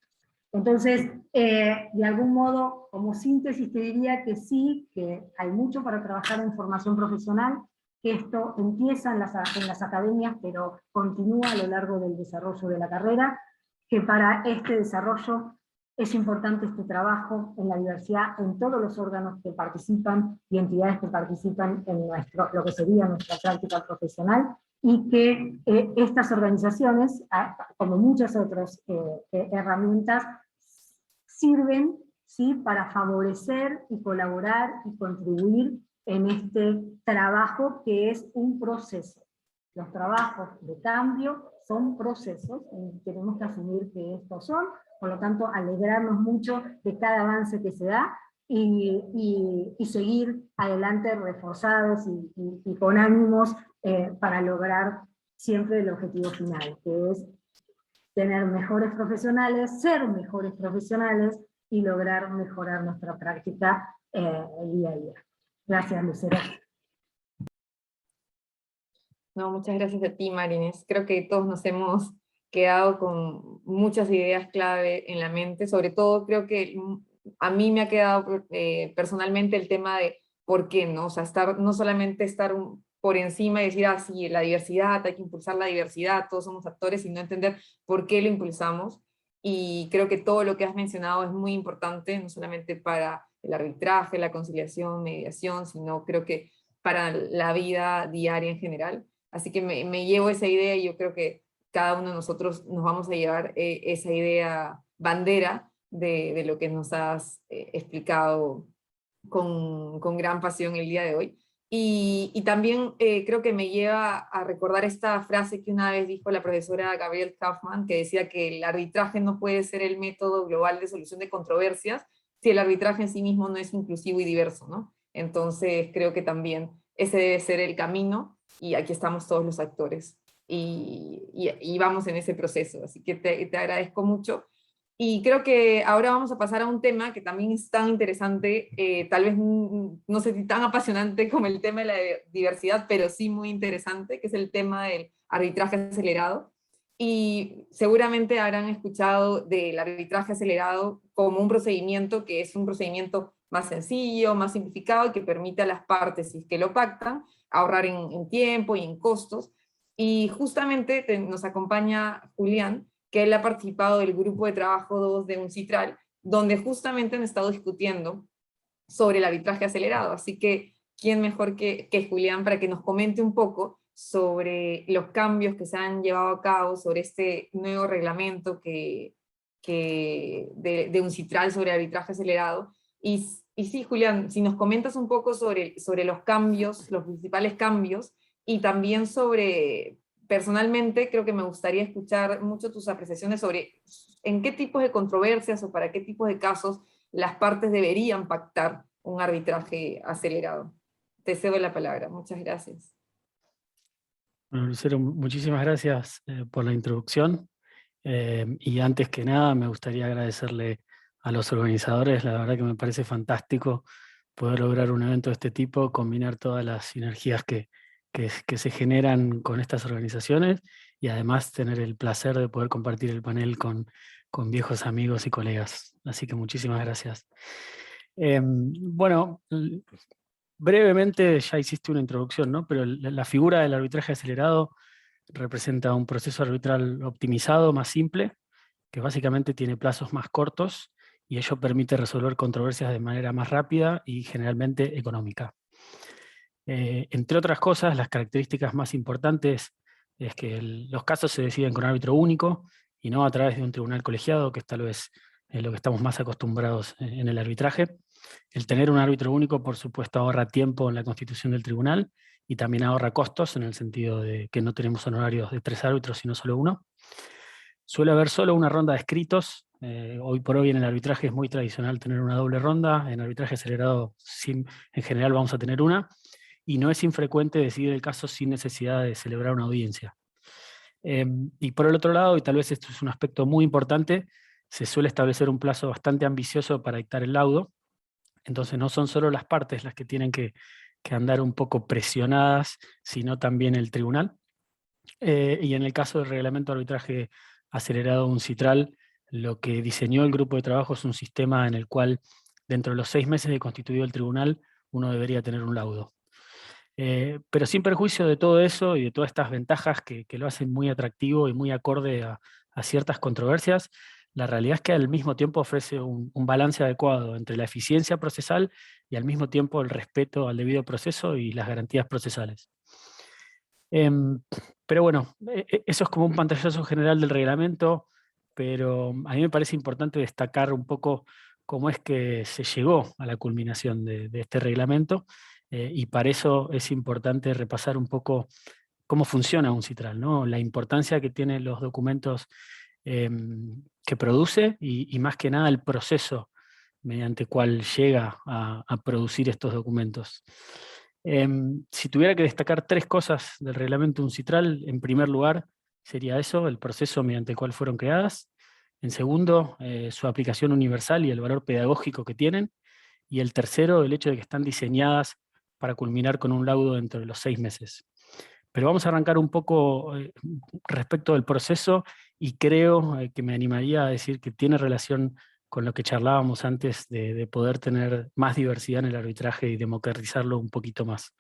S8: Entonces, de algún modo, como síntesis te diría que sí, que hay mucho para trabajar en formación profesional, que esto empieza en las academias, pero continúa a lo largo del desarrollo de la carrera, que para este desarrollo es importante este trabajo en la diversidad en todos los órganos que participan y entidades que participan en lo que sería nuestra práctica profesional, y que estas organizaciones, como muchas otras herramientas, sirven, ¿sí?, para favorecer y colaborar y contribuir en este trabajo que es un proceso. Los trabajos de cambio son procesos, y tenemos que asumir que estos son, por lo tanto alegrarnos mucho de cada avance que se da, y seguir adelante reforzados y con ánimos para lograr siempre el objetivo final, que es tener mejores profesionales, ser mejores profesionales, y lograr mejorar nuestra práctica día a día. Gracias, Lucero.
S5: No, muchas gracias a ti, Marines. Creo que todos nos hemos quedado con muchas ideas clave en la mente. Sobre todo, creo que a mí me ha quedado personalmente el tema de por qué, ¿no? O sea, no solamente estar por encima y decir, ah, sí, la diversidad, hay que impulsar la diversidad, todos somos actores, sino entender por qué lo impulsamos. Y creo que todo lo que has mencionado es muy importante, no solamente para el arbitraje, la conciliación, mediación, sino creo que para la vida diaria en general. Así que me llevo esa idea, y yo creo que cada uno de nosotros nos vamos a llevar esa idea bandera de lo que nos has explicado con gran pasión el día de hoy. Y también creo que me lleva a recordar esta frase que una vez dijo la profesora Gabrielle Kaufman, que decía que el arbitraje no puede ser el método global de solución de controversias si el arbitraje en sí mismo no es inclusivo y diverso, ¿no? Entonces creo que ese debe ser el camino, y aquí estamos todos los actores, y vamos en ese proceso, así que te agradezco mucho. Y creo que ahora vamos a pasar a un tema que también es tan interesante, tal vez no sé si tan apasionante como el tema de la diversidad, pero sí muy interesante, que es el tema del arbitraje acelerado. Y seguramente habrán escuchado del arbitraje acelerado como un procedimiento que es un procedimiento más sencillo, más simplificado, y que permite a las partes, si es que lo pactan, ahorrar en tiempo y en costos. Y justamente nos acompaña Julián, que él ha participado del grupo de trabajo 2 de UNCITRAL, donde justamente han estado discutiendo sobre el arbitraje acelerado. Así que, ¿quién mejor que Julián para que nos comente un poco sobre los cambios que se han llevado a cabo, sobre este nuevo reglamento que de UNCITRAL sobre arbitraje acelerado. Y sí, Julián, si nos comentas un poco sobre los cambios, los principales cambios, y también sobre, personalmente, creo que me gustaría escuchar mucho tus apreciaciones sobre en qué tipos de controversias o para qué tipos de casos las partes deberían pactar un arbitraje acelerado. Te cedo la palabra. Muchas gracias.
S9: Bueno, Lucero, muchísimas gracias por la introducción. Y antes que nada me gustaría agradecerle a los organizadores. La verdad que me parece fantástico poder lograr un evento de este tipo, combinar todas las sinergias que se generan con estas organizaciones y además tener el placer de poder compartir el panel con viejos amigos y colegas. Así que muchísimas gracias. Bueno, brevemente ya hiciste una introducción, ¿no? Pero la figura del arbitraje acelerado representa un proceso arbitral optimizado, más simple, que básicamente tiene plazos más cortos y ello permite resolver controversias de manera más rápida y generalmente económica. Entre otras cosas, las características más importantes es que los casos se deciden con árbitro único y no a través de un tribunal colegiado, que es tal vez lo que estamos más acostumbrados en el arbitraje. El tener un árbitro único, por supuesto, ahorra tiempo en la constitución del tribunal y también ahorra costos en el sentido de que no tenemos honorarios de 3 árbitros, sino solo uno. Suele haber solo una ronda de escritos. Hoy por hoy en el arbitraje es muy tradicional tener una doble ronda. En arbitraje acelerado en general vamos a tener una. Y no es infrecuente decidir el caso sin necesidad de celebrar una audiencia. Y por el otro lado, y tal vez esto es un aspecto muy importante, se suele establecer un plazo bastante ambicioso para dictar el laudo. Entonces no son solo las partes las que tienen que andar un poco presionadas, sino también el tribunal. Y en el caso del reglamento de arbitraje acelerado UNCITRAL, lo que diseñó el grupo de trabajo es un sistema en el cual dentro de los 6 meses de constituido el tribunal, uno debería tener un laudo. Pero sin perjuicio de todo eso y de todas estas ventajas que lo hacen muy atractivo y muy acorde a ciertas controversias, la realidad es que al mismo tiempo ofrece un balance adecuado entre la eficiencia procesal y al mismo tiempo el respeto al debido proceso y las garantías procesales. Pero bueno, eso es como un pantallazo general del reglamento, pero a mí me parece importante destacar un poco cómo es que se llegó a la culminación de este reglamento, y para eso es importante repasar un poco cómo funciona UNCITRAL, ¿no? La importancia que tienen los documentos que produce y más que nada el proceso mediante cual llega a producir estos documentos. Si tuviera que destacar 3 cosas del reglamento UNCITRAL, en primer lugar sería eso, el proceso mediante el cual fueron creadas. En segundo, su aplicación universal y el valor pedagógico que tienen. Y el tercero, el hecho de que están diseñadas para culminar con un laudo dentro de los 6 meses. Pero vamos a arrancar un poco respecto del proceso y creo que me animaría a decir que tiene relación con lo que charlábamos antes de poder tener más diversidad en el arbitraje y democratizarlo un poquito más.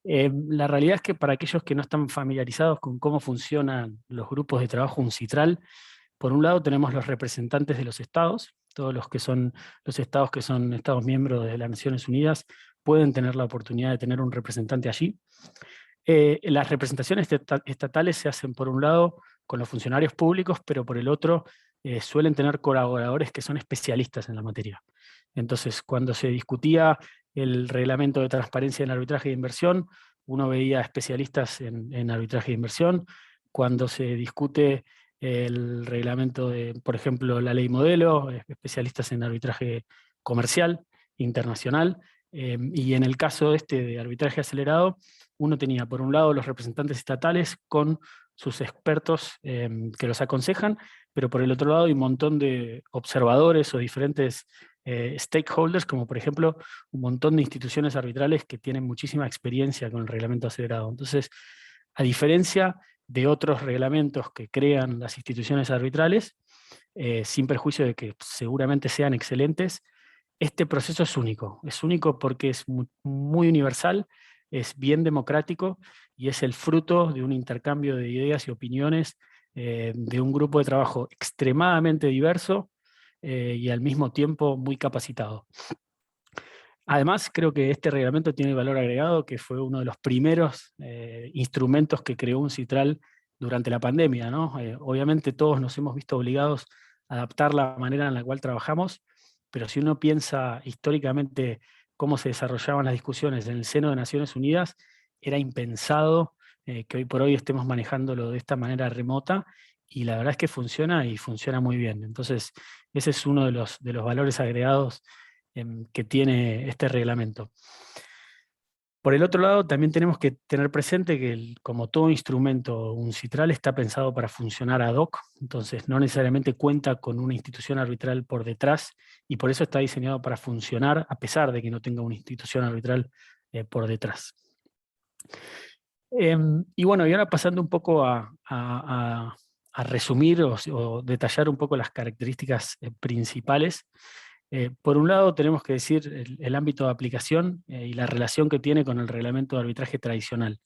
S9: La realidad es que para aquellos que no están familiarizados con cómo funcionan los grupos de trabajo UNCITRAL, por un lado tenemos los representantes de los estados, todos los estados que son estados miembros de las Naciones Unidas pueden tener la oportunidad de tener un representante allí. Las representaciones estatales se hacen por un lado con los funcionarios públicos, pero por el otro suelen tener colaboradores que son especialistas en la materia. Entonces, cuando se discutía el reglamento de transparencia en arbitraje de inversión, uno veía especialistas en arbitraje de inversión. Cuando se discute el reglamento de, por ejemplo, la ley modelo, especialistas en arbitraje comercial, internacional, y en el caso de arbitraje acelerado, uno tenía por un lado los representantes estatales con sus expertos que los aconsejan, pero por el otro lado hay un montón de observadores o diferentes stakeholders, como por ejemplo un montón de instituciones arbitrales que tienen muchísima experiencia con el reglamento acelerado. Entonces, a diferencia de otros reglamentos que crean las instituciones arbitrales, sin perjuicio de que seguramente sean excelentes, este proceso es único porque es muy universal, es bien democrático y es el fruto de un intercambio de ideas y opiniones de un grupo de trabajo extremadamente diverso y al mismo tiempo muy capacitado. Además, creo que este reglamento tiene valor agregado, que fue uno de los primeros instrumentos que creó UNCITRAL durante la pandemia, ¿no? Obviamente todos nos hemos visto obligados adaptar la manera en la cual trabajamos, pero si uno piensa históricamente cómo se desarrollaban las discusiones en el seno de Naciones Unidas, era impensado que hoy por hoy estemos manejándolo de esta manera remota, y la verdad es que funciona y funciona muy bien. Entonces, ese es uno de los valores agregados que tiene este reglamento. Por el otro lado, también tenemos que tener presente que, como todo instrumento UNCITRAL, está pensado para funcionar ad hoc, entonces no necesariamente cuenta con una institución arbitral por detrás, y por eso está diseñado para funcionar a pesar de que no tenga una institución arbitral por detrás. Y bueno, y ahora pasando un poco a resumir o detallar un poco las características principales. Por un lado tenemos que decir el ámbito de aplicación y la relación que tiene con el reglamento de arbitraje tradicional.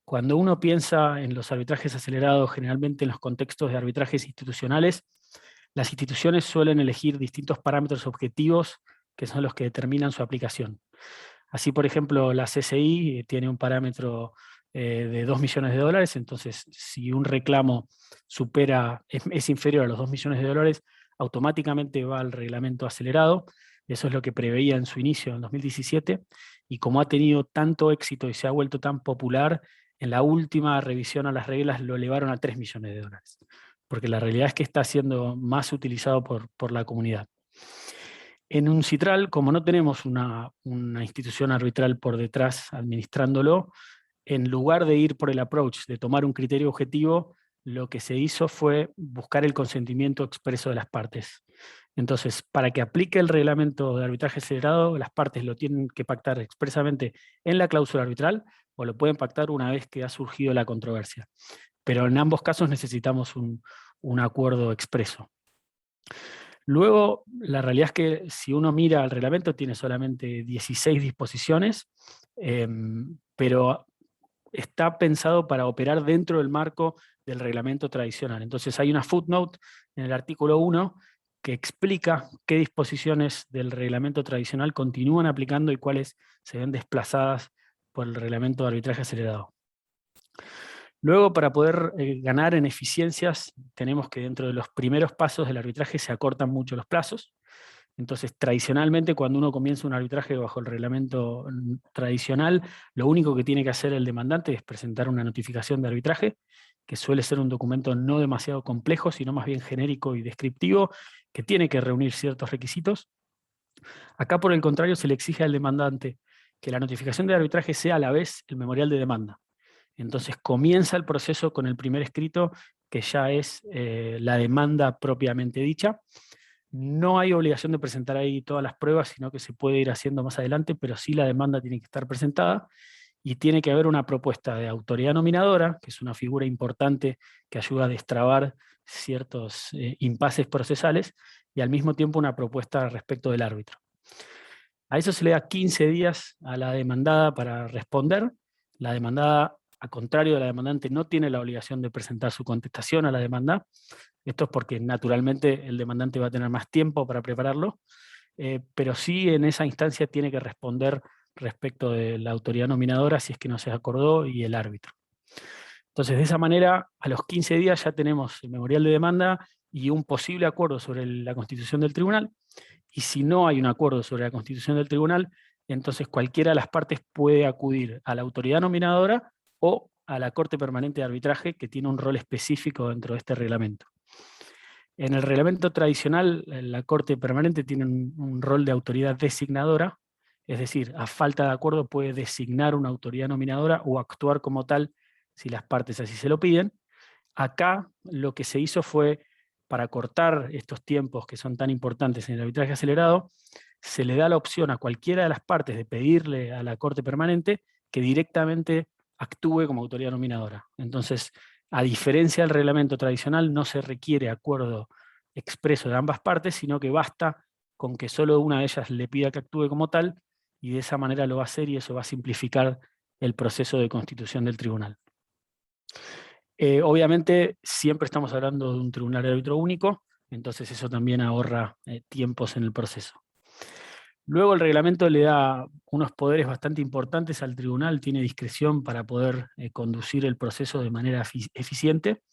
S9: Cuando uno piensa en los arbitrajes acelerados, generalmente en los contextos de arbitrajes institucionales, las instituciones suelen elegir distintos parámetros objetivos que son los que determinan su aplicación. Así, por ejemplo, la CCI tiene un parámetro de $2 millones, entonces si un reclamo es inferior a los $2 millones, automáticamente va al reglamento acelerado. Eso es lo que preveía en su inicio en 2017, y como ha tenido tanto éxito y se ha vuelto tan popular, en la última revisión a las reglas lo elevaron a $3 millones, porque la realidad es que está siendo más utilizado por la comunidad. En UNCITRAL, como no tenemos una institución arbitral por detrás administrándolo, en lugar de ir por el approach de tomar un criterio objetivo, lo que se hizo fue buscar el consentimiento expreso de las partes. Entonces, para que aplique el reglamento de arbitraje acelerado, las partes lo tienen que pactar expresamente en la cláusula arbitral, o lo pueden pactar una vez que ha surgido la controversia. Pero en ambos casos necesitamos un acuerdo expreso. Luego, la realidad es que si uno mira el reglamento, tiene solamente 16 disposiciones, pero está pensado para operar dentro del marco del reglamento tradicional. Entonces hay una footnote en el artículo 1 que explica qué disposiciones del reglamento tradicional continúan aplicando y cuáles se ven desplazadas por el reglamento de arbitraje acelerado. Luego, para poder ganar en eficiencias, tenemos que dentro de los primeros pasos del arbitraje se acortan mucho los plazos. Entonces, tradicionalmente, cuando uno comienza un arbitraje bajo el reglamento tradicional, lo único que tiene que hacer el demandante es presentar una notificación de arbitraje, que suele ser un documento no demasiado complejo, sino más bien genérico y descriptivo, que tiene que reunir ciertos requisitos. Acá, por el contrario, se le exige al demandante que la notificación de arbitraje sea a la vez el memorial de demanda. Entonces comienza el proceso con el primer escrito, que ya es la demanda propiamente dicha. No hay obligación de presentar ahí todas las pruebas, sino que se puede ir haciendo más adelante, pero sí la demanda tiene que estar presentada, y tiene que haber una propuesta de autoridad nominadora, que es una figura importante que ayuda a destrabar ciertos impases procesales, y al mismo tiempo una propuesta respecto del árbitro. A eso se le da 15 días a la demandada para responder. La demandada, al contrario de la demandante, no tiene la obligación de presentar su contestación a la demanda. Esto es porque naturalmente el demandante va a tener más tiempo para prepararlo, pero sí en esa instancia tiene que responder respecto de la autoridad nominadora si es que no se acordó, y el árbitro. Entonces, de esa manera, a los 15 días ya tenemos el memorial de demanda y un posible acuerdo sobre la constitución del tribunal, y si no hay un acuerdo sobre la constitución del tribunal, entonces cualquiera de las partes puede acudir a la autoridad nominadora o a la Corte Permanente de Arbitraje, que tiene un rol específico dentro de este reglamento. En el reglamento tradicional, la Corte Permanente tiene un rol de autoridad designadora, es decir, a falta de acuerdo puede designar una autoridad nominadora o actuar como tal si las partes así se lo piden. Acá lo que se hizo fue, para cortar estos tiempos que son tan importantes en el arbitraje acelerado, se le da la opción a cualquiera de las partes de pedirle a la Corte Permanente que directamente actúe como autoridad nominadora. Entonces, a diferencia del reglamento tradicional, no se requiere acuerdo expreso de ambas partes, sino que basta con que solo una de ellas le pida que actúe como tal, y de esa manera lo va a hacer, y eso va a simplificar el proceso de constitución del tribunal. Obviamente, siempre estamos hablando de un tribunal de árbitro único, entonces eso también ahorra tiempos en el proceso. Luego el reglamento le da unos poderes bastante importantes al tribunal, tiene discreción para poder conducir el proceso de manera eficiente.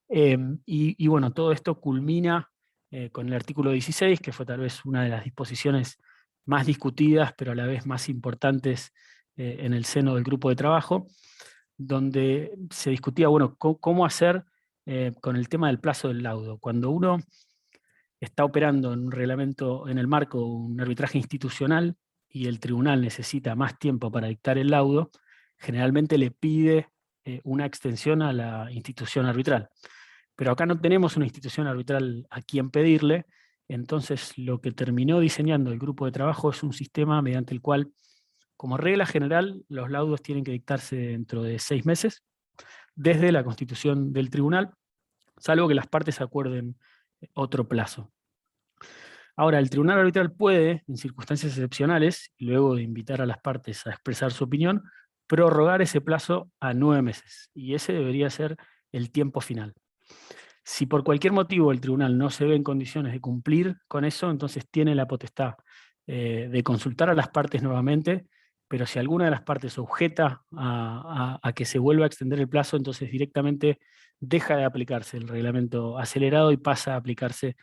S9: Y bueno, todo esto culmina con el artículo 16, que fue tal vez una de las disposiciones más discutidas, pero a la vez más importantes en el seno del grupo de trabajo, donde se discutía, bueno, cómo hacer con el tema del plazo del laudo. Cuando uno está operando en un reglamento, en el marco de un arbitraje institucional, y el tribunal necesita más tiempo para dictar el laudo, generalmente le pide una extensión a la institución arbitral. Pero acá no tenemos una institución arbitral a quien pedirle, entonces lo que terminó diseñando el grupo de trabajo es un sistema mediante el cual, como regla general, los laudos tienen que dictarse dentro de 6 meses, desde la constitución del tribunal, salvo que las partes acuerden otro plazo. Ahora, el tribunal arbitral puede, en circunstancias excepcionales, luego de invitar a las partes a expresar su opinión, prorrogar ese plazo a 9 meses, y ese debería ser el tiempo final. Si por cualquier motivo el tribunal no se ve en condiciones de cumplir con eso, entonces tiene la potestad de consultar a las partes nuevamente, pero si alguna de las partes objeta a que se vuelva a extender el plazo, entonces directamente deja de aplicarse el reglamento acelerado y pasa a aplicarse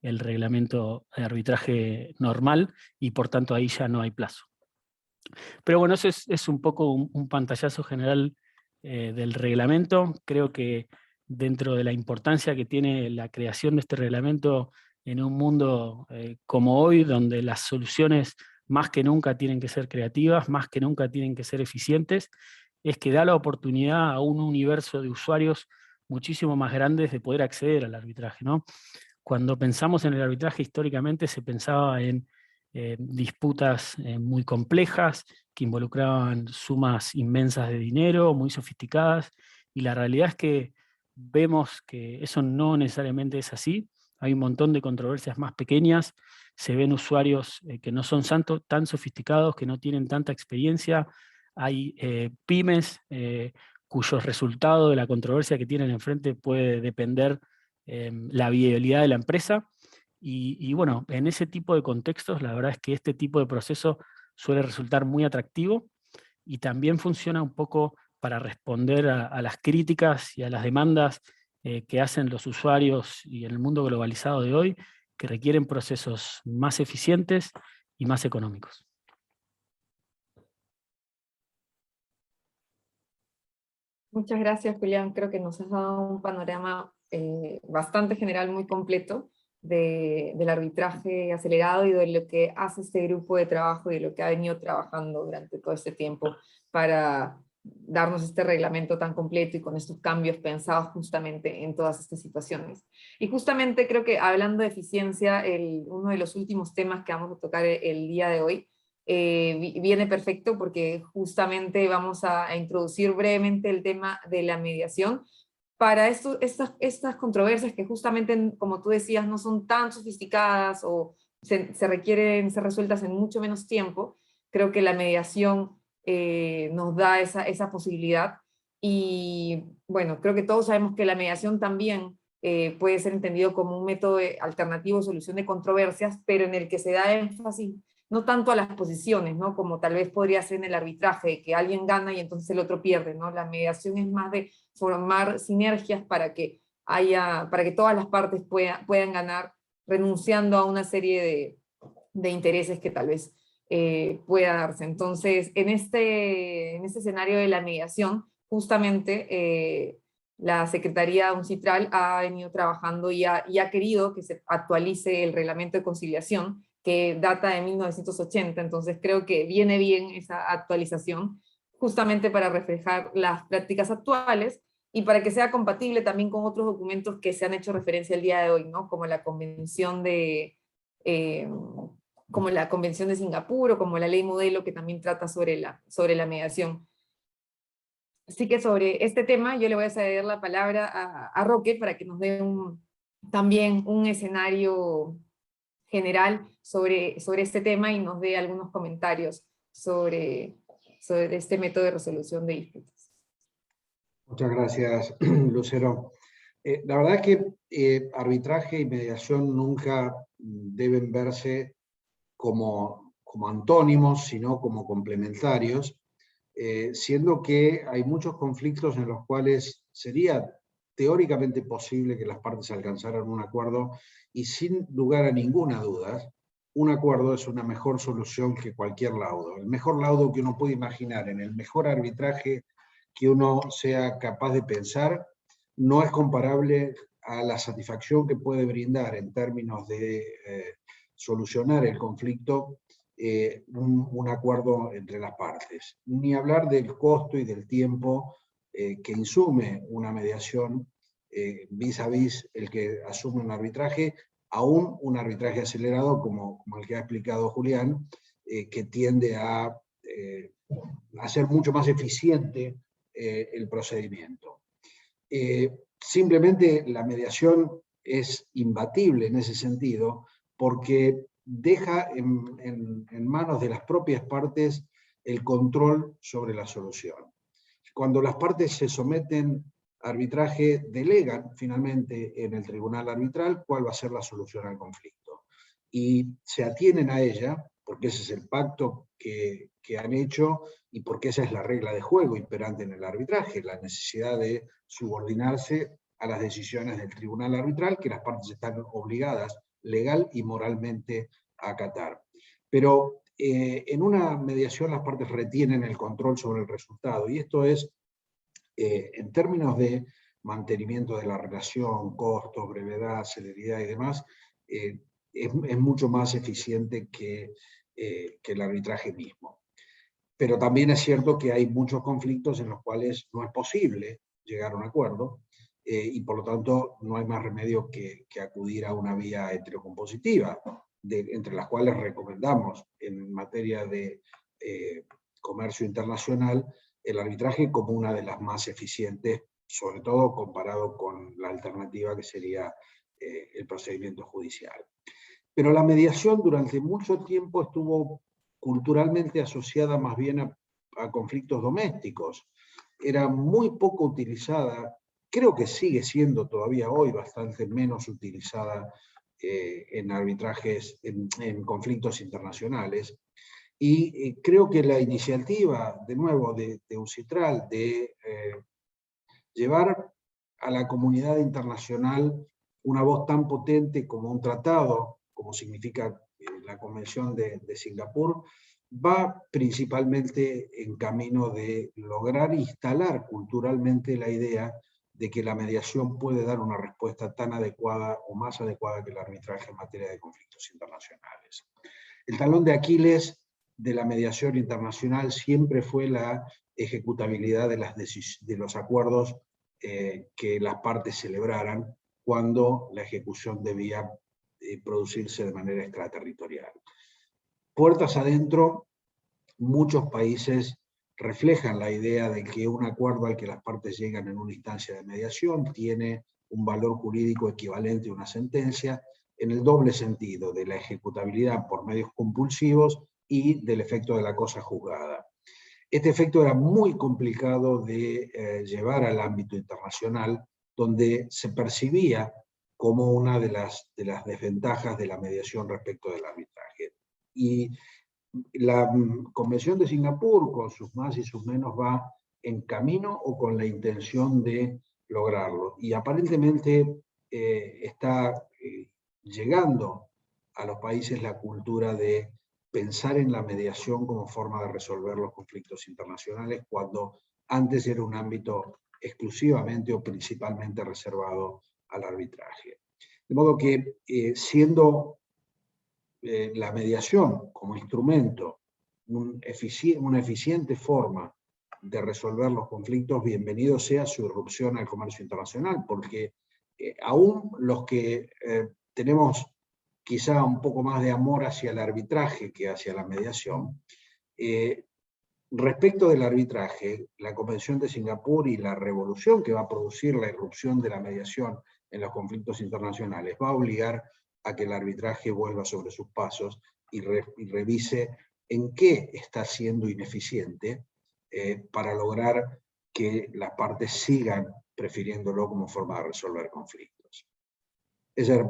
S9: el reglamento de arbitraje normal, y por tanto ahí ya no hay plazo. Pero bueno, eso es un poco un pantallazo general del reglamento. Creo que dentro de la importancia que tiene la creación de este reglamento en un mundo como hoy, donde las soluciones más que nunca tienen que ser creativas, más que nunca tienen que ser eficientes, es que da la oportunidad a un universo de usuarios muchísimo más grandes de poder acceder al arbitraje, ¿no? Cuando pensamos en el arbitraje históricamente se pensaba en disputas muy complejas, que involucraban sumas inmensas de dinero, muy sofisticadas, y la realidad es que vemos que eso no necesariamente es así. Hay un montón de controversias más pequeñas, se ven usuarios que no son tan sofisticados, que no tienen tanta experiencia, hay pymes cuyos resultados de la controversia que tienen enfrente puede depender la viabilidad de la empresa, y bueno, en ese tipo de contextos la verdad es que este tipo de proceso suele resultar muy atractivo, y también funciona un poco para responder a las críticas y a las demandas que hacen los usuarios y en el mundo globalizado de hoy, que requieren procesos más eficientes y más económicos.
S5: Muchas gracias, Julián. Creo que nos has dado un panorama bastante general, muy completo, del arbitraje acelerado y de lo que hace este grupo de trabajo y de lo que ha venido trabajando durante todo este tiempo para darnos este reglamento tan completo y con estos cambios pensados justamente en todas estas situaciones. Y justamente creo que hablando de eficiencia, uno de los últimos temas que vamos a tocar el día de hoy viene perfecto porque justamente vamos a introducir brevemente el tema de la mediación para estas controversias que justamente, como tú decías, no son tan sofisticadas o se requieren ser resueltas en mucho menos tiempo. Creo que la mediación nos da esa posibilidad, y bueno, creo que todos sabemos que la mediación también puede ser entendido como un método alternativo de solución de controversias, pero en el que se da énfasis no tanto a las posiciones, ¿no? Como tal vez podría ser en el arbitraje, que alguien gana y entonces el otro pierde, ¿no? La mediación es más de formar sinergias para que todas las partes puedan ganar, renunciando a una serie de intereses que tal vez pueda darse. Entonces, en este escenario de la mediación, justamente la Secretaría UNCITRAL ha venido trabajando y ha querido que se actualice el reglamento de conciliación, que data de 1980, entonces creo que viene bien esa actualización, justamente para reflejar las prácticas actuales y para que sea compatible también con otros documentos que se han hecho referencia el día de hoy, ¿no? Como la Convención de Singapur, o como la ley modelo que también trata sobre la mediación. Así que sobre este tema yo le voy a ceder la palabra a Roque para que nos dé también un escenario general sobre este tema y nos dé algunos comentarios sobre este método de resolución de disputas.
S6: Muchas gracias, Lucero. La verdad es que arbitraje y mediación nunca deben verse como antónimos, sino como complementarios, siendo que hay muchos conflictos en los cuales sería teóricamente posible que las partes alcanzaran un acuerdo, y sin lugar a ninguna duda, un acuerdo es una mejor solución que cualquier laudo. El mejor laudo que uno puede imaginar, en el mejor arbitraje que uno sea capaz de pensar, no es comparable a la satisfacción que puede brindar en términos de solucionar el conflicto un acuerdo entre las partes. Ni hablar del costo y del tiempo que insume una mediación vis a vis el que asume un arbitraje, aún un arbitraje acelerado como el que ha explicado Julián, que tiende a hacer mucho más eficiente el procedimiento. Simplemente la mediación es imbatible en ese sentido, porque deja en manos de las propias partes el control sobre la solución. Cuando las partes se someten a arbitraje, delegan finalmente en el tribunal arbitral cuál va a ser la solución al conflicto. Y se atienen a ella, porque ese es el pacto que han hecho y porque esa es la regla de juego imperante en el arbitraje, la necesidad de subordinarse a las decisiones del tribunal arbitral que las partes están obligadas legal y moralmente a acatar. Pero en una mediación las partes retienen el control sobre el resultado, y esto es, en términos de mantenimiento de la relación, costo, brevedad, celeridad y demás, es mucho más eficiente que el arbitraje mismo. Pero también es cierto que hay muchos conflictos en los cuales no es posible llegar a un acuerdo, y por lo tanto no hay más remedio que acudir a una vía heterocompositiva, entre las cuales recomendamos en materia de comercio internacional el arbitraje como una de las más eficientes, sobre todo comparado con la alternativa que sería el procedimiento judicial. Pero la mediación durante mucho tiempo estuvo culturalmente asociada más bien a conflictos domésticos. Era muy poco utilizada, creo que sigue siendo todavía hoy bastante menos utilizada en arbitrajes, en conflictos internacionales. Y creo que la iniciativa, de nuevo, de UNCITRAL, de llevar a la comunidad internacional una voz tan potente como un tratado, como significa la Convención de Singapur, va principalmente en camino de lograr instalar culturalmente la idea de que la mediación puede dar una respuesta tan adecuada o más adecuada que el arbitraje en materia de conflictos internacionales. El talón de Aquiles de la mediación internacional siempre fue la ejecutabilidad de los acuerdos que las partes celebraran cuando la ejecución debía producirse de manera extraterritorial. Puertas adentro, muchos países reflejan la idea de que un acuerdo al que las partes llegan en una instancia de mediación tiene un valor jurídico equivalente a una sentencia, en el doble sentido de la ejecutabilidad por medios compulsivos y del efecto de la cosa juzgada. Este efecto era muy complicado de llevar al ámbito internacional, donde se percibía como una de las desventajas de la mediación respecto del arbitraje. Y la Convención de Singapur, con sus más y sus menos, va en camino o con la intención de lograrlo. Y aparentemente está llegando a los países la cultura de pensar en la mediación como forma de resolver los conflictos internacionales, cuando antes era un ámbito exclusivamente o principalmente reservado al arbitraje. De modo que, siendo la mediación como instrumento una eficiente forma de resolver los conflictos, bienvenido sea su irrupción al comercio internacional, porque aún los que tenemos quizá un poco más de amor hacia el arbitraje que hacia la mediación, respecto del arbitraje, la Convención de Singapur y la revolución que va a producir la irrupción de la mediación en los conflictos internacionales va a obligar a que el arbitraje vuelva sobre sus pasos y revise en qué está siendo ineficiente para lograr que las partes sigan prefiriéndolo como forma de resolver conflictos. Ese es,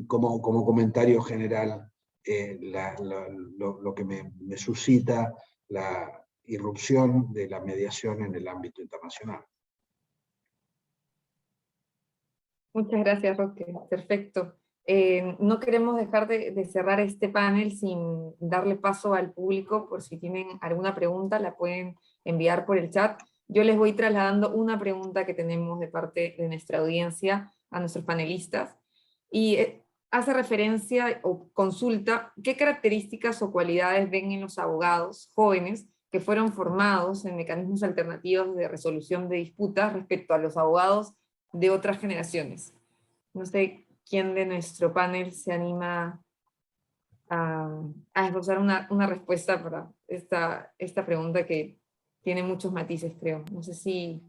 S6: como comentario general, lo que me suscita la irrupción de la mediación en el ámbito internacional.
S5: Muchas gracias, Roque. Perfecto. No queremos dejar de cerrar este panel sin darle paso al público, por si tienen alguna pregunta, la pueden enviar por el chat. Yo les voy trasladando una pregunta que tenemos de parte de nuestra audiencia a nuestros panelistas, y hace referencia o consulta qué características o cualidades ven en los abogados jóvenes que fueron formados en mecanismos alternativos de resolución de disputas respecto a los abogados de otras generaciones. No sé quién de nuestro panel se anima a esbozar una respuesta para esta pregunta que tiene muchos matices, creo. No sé si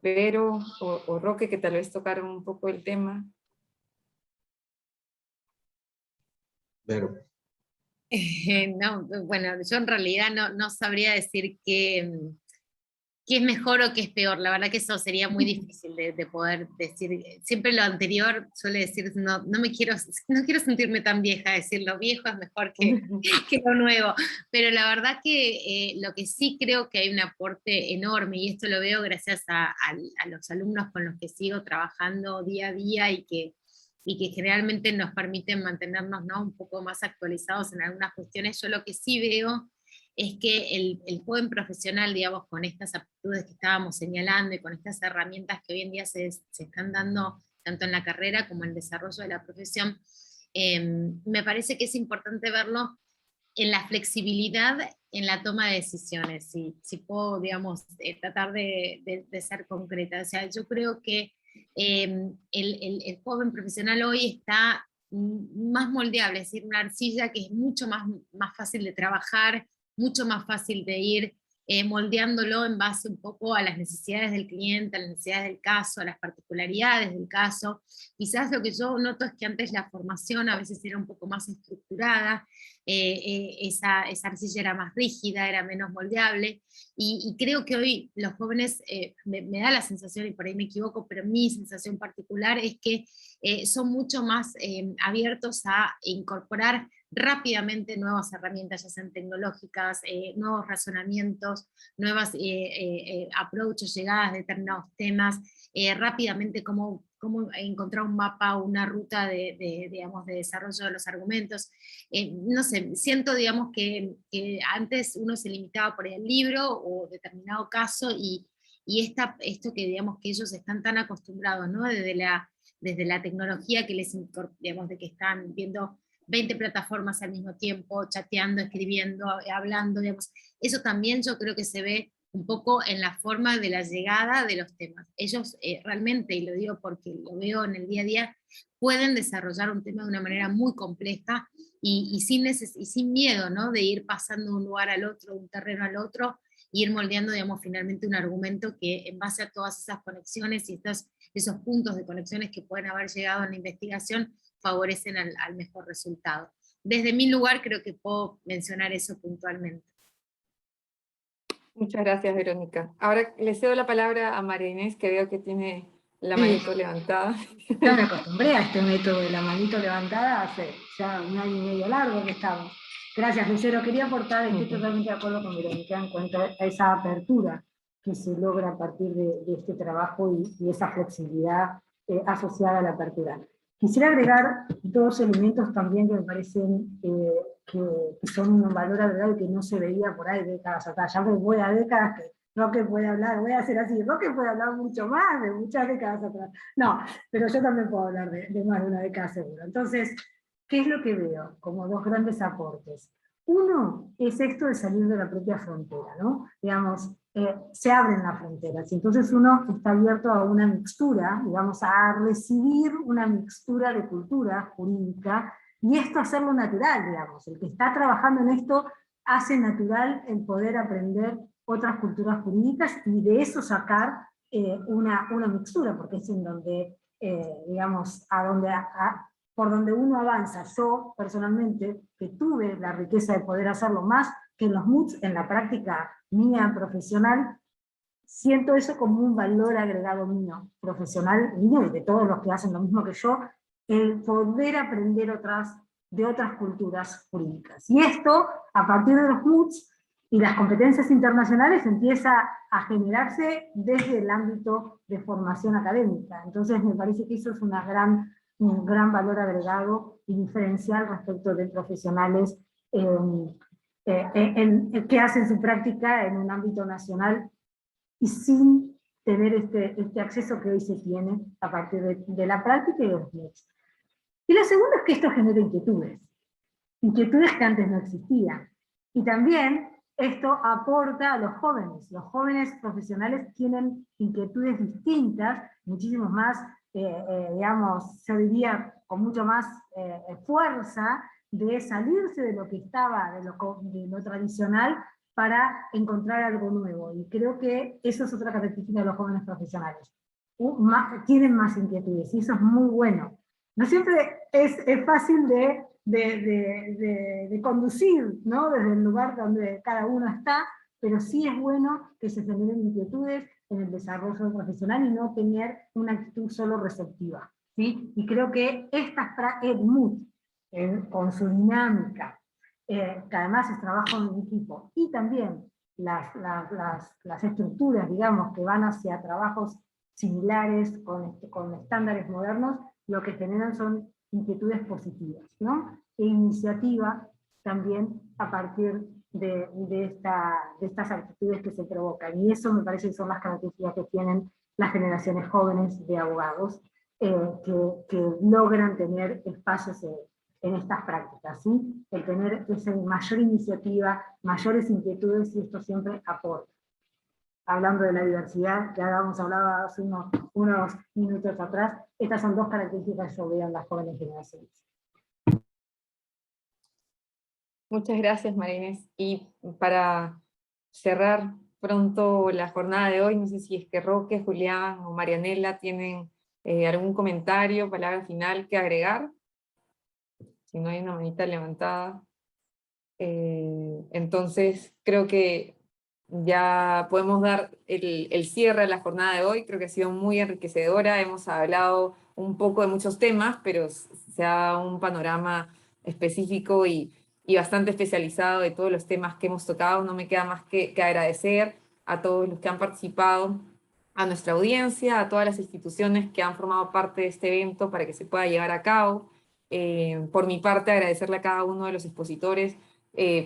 S5: Vero o Roque, que tal vez tocaron un poco el tema.
S6: Vero.
S7: No, bueno, yo en realidad no sabría decir qué es mejor o qué es peor. La verdad que eso sería muy difícil de poder decir. Siempre lo anterior suele decir, no quiero sentirme tan vieja, decir lo viejo es mejor que lo nuevo. Pero la verdad que lo que sí creo que hay un aporte enorme, y esto lo veo gracias a los alumnos con los que sigo trabajando día a día y que generalmente nos permiten mantenernos, ¿no?, un poco más actualizados en algunas cuestiones. Yo lo que sí veo es que el joven profesional, digamos, con estas aptitudes que estábamos señalando y con estas herramientas que hoy en día se están dando tanto en la carrera como en el desarrollo de la profesión, me parece que es importante verlo en la flexibilidad en la toma de decisiones, si puedo, digamos, tratar de ser concreta. O sea, yo creo que el joven profesional hoy está más moldeable, es decir, una arcilla que es mucho más fácil de trabajar, mucho más fácil de ir moldeándolo en base un poco a las necesidades del cliente, a las necesidades del caso, a las particularidades del caso. Quizás lo que yo noto es que antes la formación a veces era un poco más estructurada, esa arcilla era más rígida, era menos moldeable, y creo que hoy los jóvenes, me da la sensación, y por ahí me equivoco, pero mi sensación particular es que son mucho más abiertos a incorporar rápidamente nuevas herramientas, ya sean tecnológicas, nuevos razonamientos, nuevas approaches, llegadas de determinados temas, rápidamente cómo encontrar un mapa o una ruta digamos, de desarrollo de los argumentos. No sé, siento, digamos, que antes uno se limitaba por el libro o determinado caso, y esto que, digamos, que ellos están tan acostumbrados, ¿no?, desde la tecnología que digamos, de que están viendo 20 plataformas al mismo tiempo, chateando, escribiendo, hablando, digamos. Eso también yo creo que se ve un poco en la forma de la llegada de los temas. Ellos realmente, y lo digo porque lo veo en el día a día, pueden desarrollar un tema de una manera muy compleja y sin miedo, ¿no?, de ir pasando de un lugar al otro, de un terreno al otro, y ir moldeando, digamos, finalmente un argumento que, en base a todas esas conexiones y esos puntos de conexiones que pueden haber llegado en la investigación, favorecen al mejor resultado. Desde mi lugar creo que puedo mencionar eso puntualmente.
S5: Muchas gracias, Verónica. Ahora le cedo la palabra a María Inés, que veo que tiene la manito levantada.
S8: Ya me acostumbré a este método de la manito levantada hace ya 1 año y medio largo que estamos. Gracias, Lucero. Quería aportar, estoy totalmente de acuerdo con Verónica en cuanto a esa apertura que se logra a partir de este trabajo y esa flexibilidad asociada a la apertura. Quisiera agregar 2 elementos también que me parecen que son un valor agregado y que no se veía por ahí décadas atrás. Ya voy a décadas que Roque puede hablar, voy a hacer así, Roque puede hablar mucho más de muchas décadas atrás. No, pero yo también puedo hablar de más de una década seguro. Entonces, ¿qué es lo que veo como 2 grandes aportes? Uno es esto de salir de la propia frontera, ¿no? Digamos, se abren las fronteras, y entonces uno está abierto a una mixtura, digamos, a recibir una mixtura de cultura jurídica, y esto hacerlo natural, digamos. El que está trabajando en esto hace natural el poder aprender otras culturas jurídicas y de eso sacar una mixtura, porque es en donde, digamos, por donde uno avanza. Yo, personalmente, que tuve la riqueza de poder hacerlo más que en los MOOCs, en la práctica mía profesional, siento eso como un valor agregado mío, profesional mío y de todos los que hacen lo mismo que yo, el poder aprender de otras culturas jurídicas. Y esto, a partir de los MOOCs, Y las competencias internacionales empiezan a generarse desde el ámbito de formación académica. Entonces me parece que eso es un gran valor agregado y diferencial respecto de profesionales que hacen su práctica en un ámbito nacional y sin tener este acceso que hoy se tiene a partir de la práctica y de los medios. Y lo segundo es que esto genera inquietudes que antes no existían. Y también esto aporta a los jóvenes profesionales tienen inquietudes distintas, muchísimo más, digamos, yo diría con mucho más fuerza, de salirse de lo que estaba, de lo tradicional, para encontrar algo nuevo. Y creo que eso es otra característica de los jóvenes profesionales. Tienen más inquietudes, y eso es muy bueno. No siempre es fácil de conducir, ¿no? Desde el lugar donde cada uno está, pero sí es bueno que se generen inquietudes en el desarrollo profesional y no tener una actitud solo receptiva, ¿sí? Y creo que EdMUT, con su dinámica, que además es trabajo en equipo, y también las estructuras, digamos, que van hacia trabajos similares, con estándares modernos, lo que generan son inquietudes positivas, ¿no? E iniciativa también a partir de estas actitudes que se provocan. Y eso me parece que son las características que tienen las generaciones jóvenes de abogados, que logran tener espacios en estas prácticas, ¿sí? El tener esa mayor iniciativa, mayores inquietudes, y esto siempre aporta. Hablando de la diversidad, ya habíamos hablado hace unos minutos atrás, estas son dos características que yo veo en las jóvenes generaciones.
S5: Muchas gracias, María Inés. Y para cerrar pronto la jornada de hoy, no sé si es que Roque, Julián o Marianela tienen algún comentario, palabra final que agregar. Si no hay una manita levantada. Entonces creo que ya podemos dar el cierre a la jornada de hoy. Creo que ha sido muy enriquecedora, hemos hablado un poco de muchos temas, pero se ha dado un panorama específico y bastante especializado de todos los temas que hemos tocado. No me queda más que agradecer a todos los que han participado, a nuestra audiencia, a todas las instituciones que han formado parte de este evento para que se pueda llevar a cabo. Por mi parte, agradecerle a cada uno de los expositores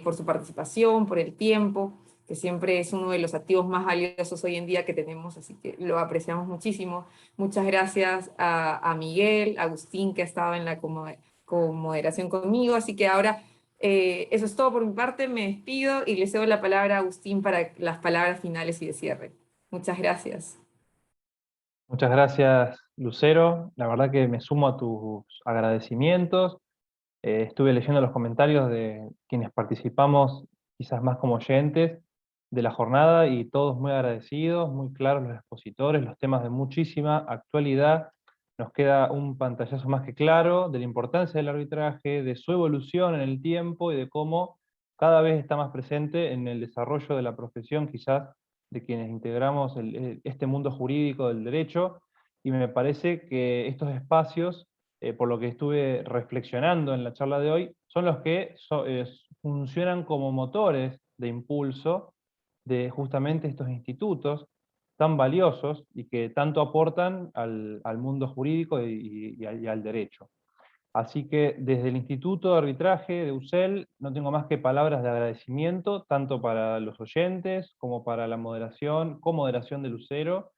S5: por su participación, por el tiempo, que siempre es uno de los activos más valiosos hoy en día que tenemos, así que lo apreciamos muchísimo. Muchas gracias a Miguel, a Agustín, que ha estado en la comoderación conmigo, así que ahora eso es todo por mi parte, me despido y le cedo la palabra a Agustín para las palabras finales y de cierre. Muchas gracias.
S4: Muchas gracias, Lucero. La verdad que me sumo a tus agradecimientos. Estuve leyendo los comentarios de quienes participamos, quizás más como oyentes, de la jornada, y todos muy agradecidos, muy claros los expositores, los temas de muchísima actualidad. Nos queda un pantallazo más que claro de la importancia del arbitraje, de su evolución en el tiempo y de cómo cada vez está más presente en el desarrollo de la profesión, quizás de quienes integramos este mundo jurídico del derecho, y me parece que estos espacios, por lo que estuve reflexionando en la charla de hoy, son los que funcionan como motores de impulso de justamente estos institutos tan valiosos y que tanto aportan al mundo jurídico y al derecho. Así que desde el Instituto de Arbitraje de UCEL no tengo más que palabras de agradecimiento, tanto para los oyentes, como para la comoderación de Lucero,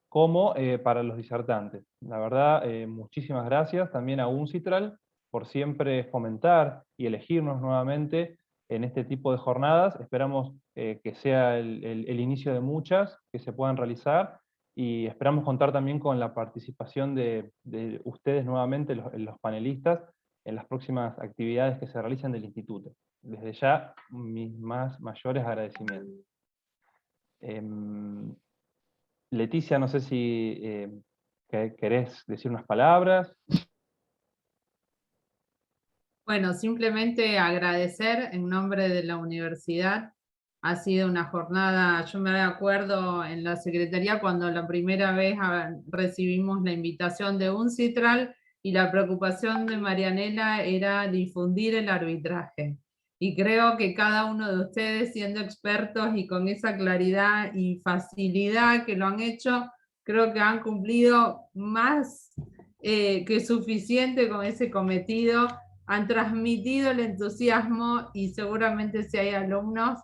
S4: como para los disertantes. La verdad, muchísimas gracias también a UNCITRAL por siempre fomentar y elegirnos nuevamente en este tipo de jornadas. Esperamos que sea el inicio de muchas que se puedan realizar, y esperamos contar también con la participación de ustedes nuevamente, los panelistas, en las próximas actividades que se realicen del Instituto. Desde ya, mis más mayores agradecimientos. Leticia, no sé si querés decir unas palabras.
S1: Bueno, simplemente agradecer en nombre de la universidad. Ha sido una jornada, yo me acuerdo en la Secretaría cuando la primera vez recibimos la invitación de UNCITRAL y la preocupación de Marianela era difundir el arbitraje. y creo que cada uno de ustedes, siendo expertos y con esa claridad y facilidad que lo han hecho, creo que han cumplido más que suficiente con ese cometido, han transmitido el entusiasmo y seguramente si hay alumnos,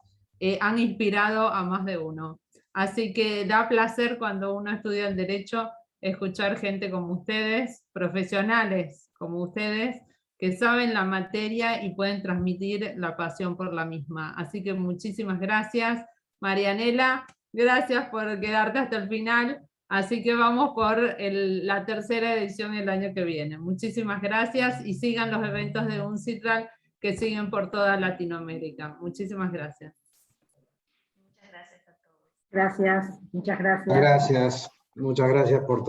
S1: han inspirado a más de uno. Así que da placer cuando uno estudia el derecho escuchar gente como ustedes, profesionales como ustedes, que saben la materia y pueden transmitir la pasión por la misma. Así que muchísimas gracias. Marianela, gracias por quedarte hasta el final. Así que vamos por la tercera edición el año que viene. Muchísimas gracias y sigan los eventos de UNCITRAL que siguen por toda Latinoamérica. Muchísimas gracias.
S8: Gracias, muchas gracias.
S6: Gracias, muchas gracias por todo.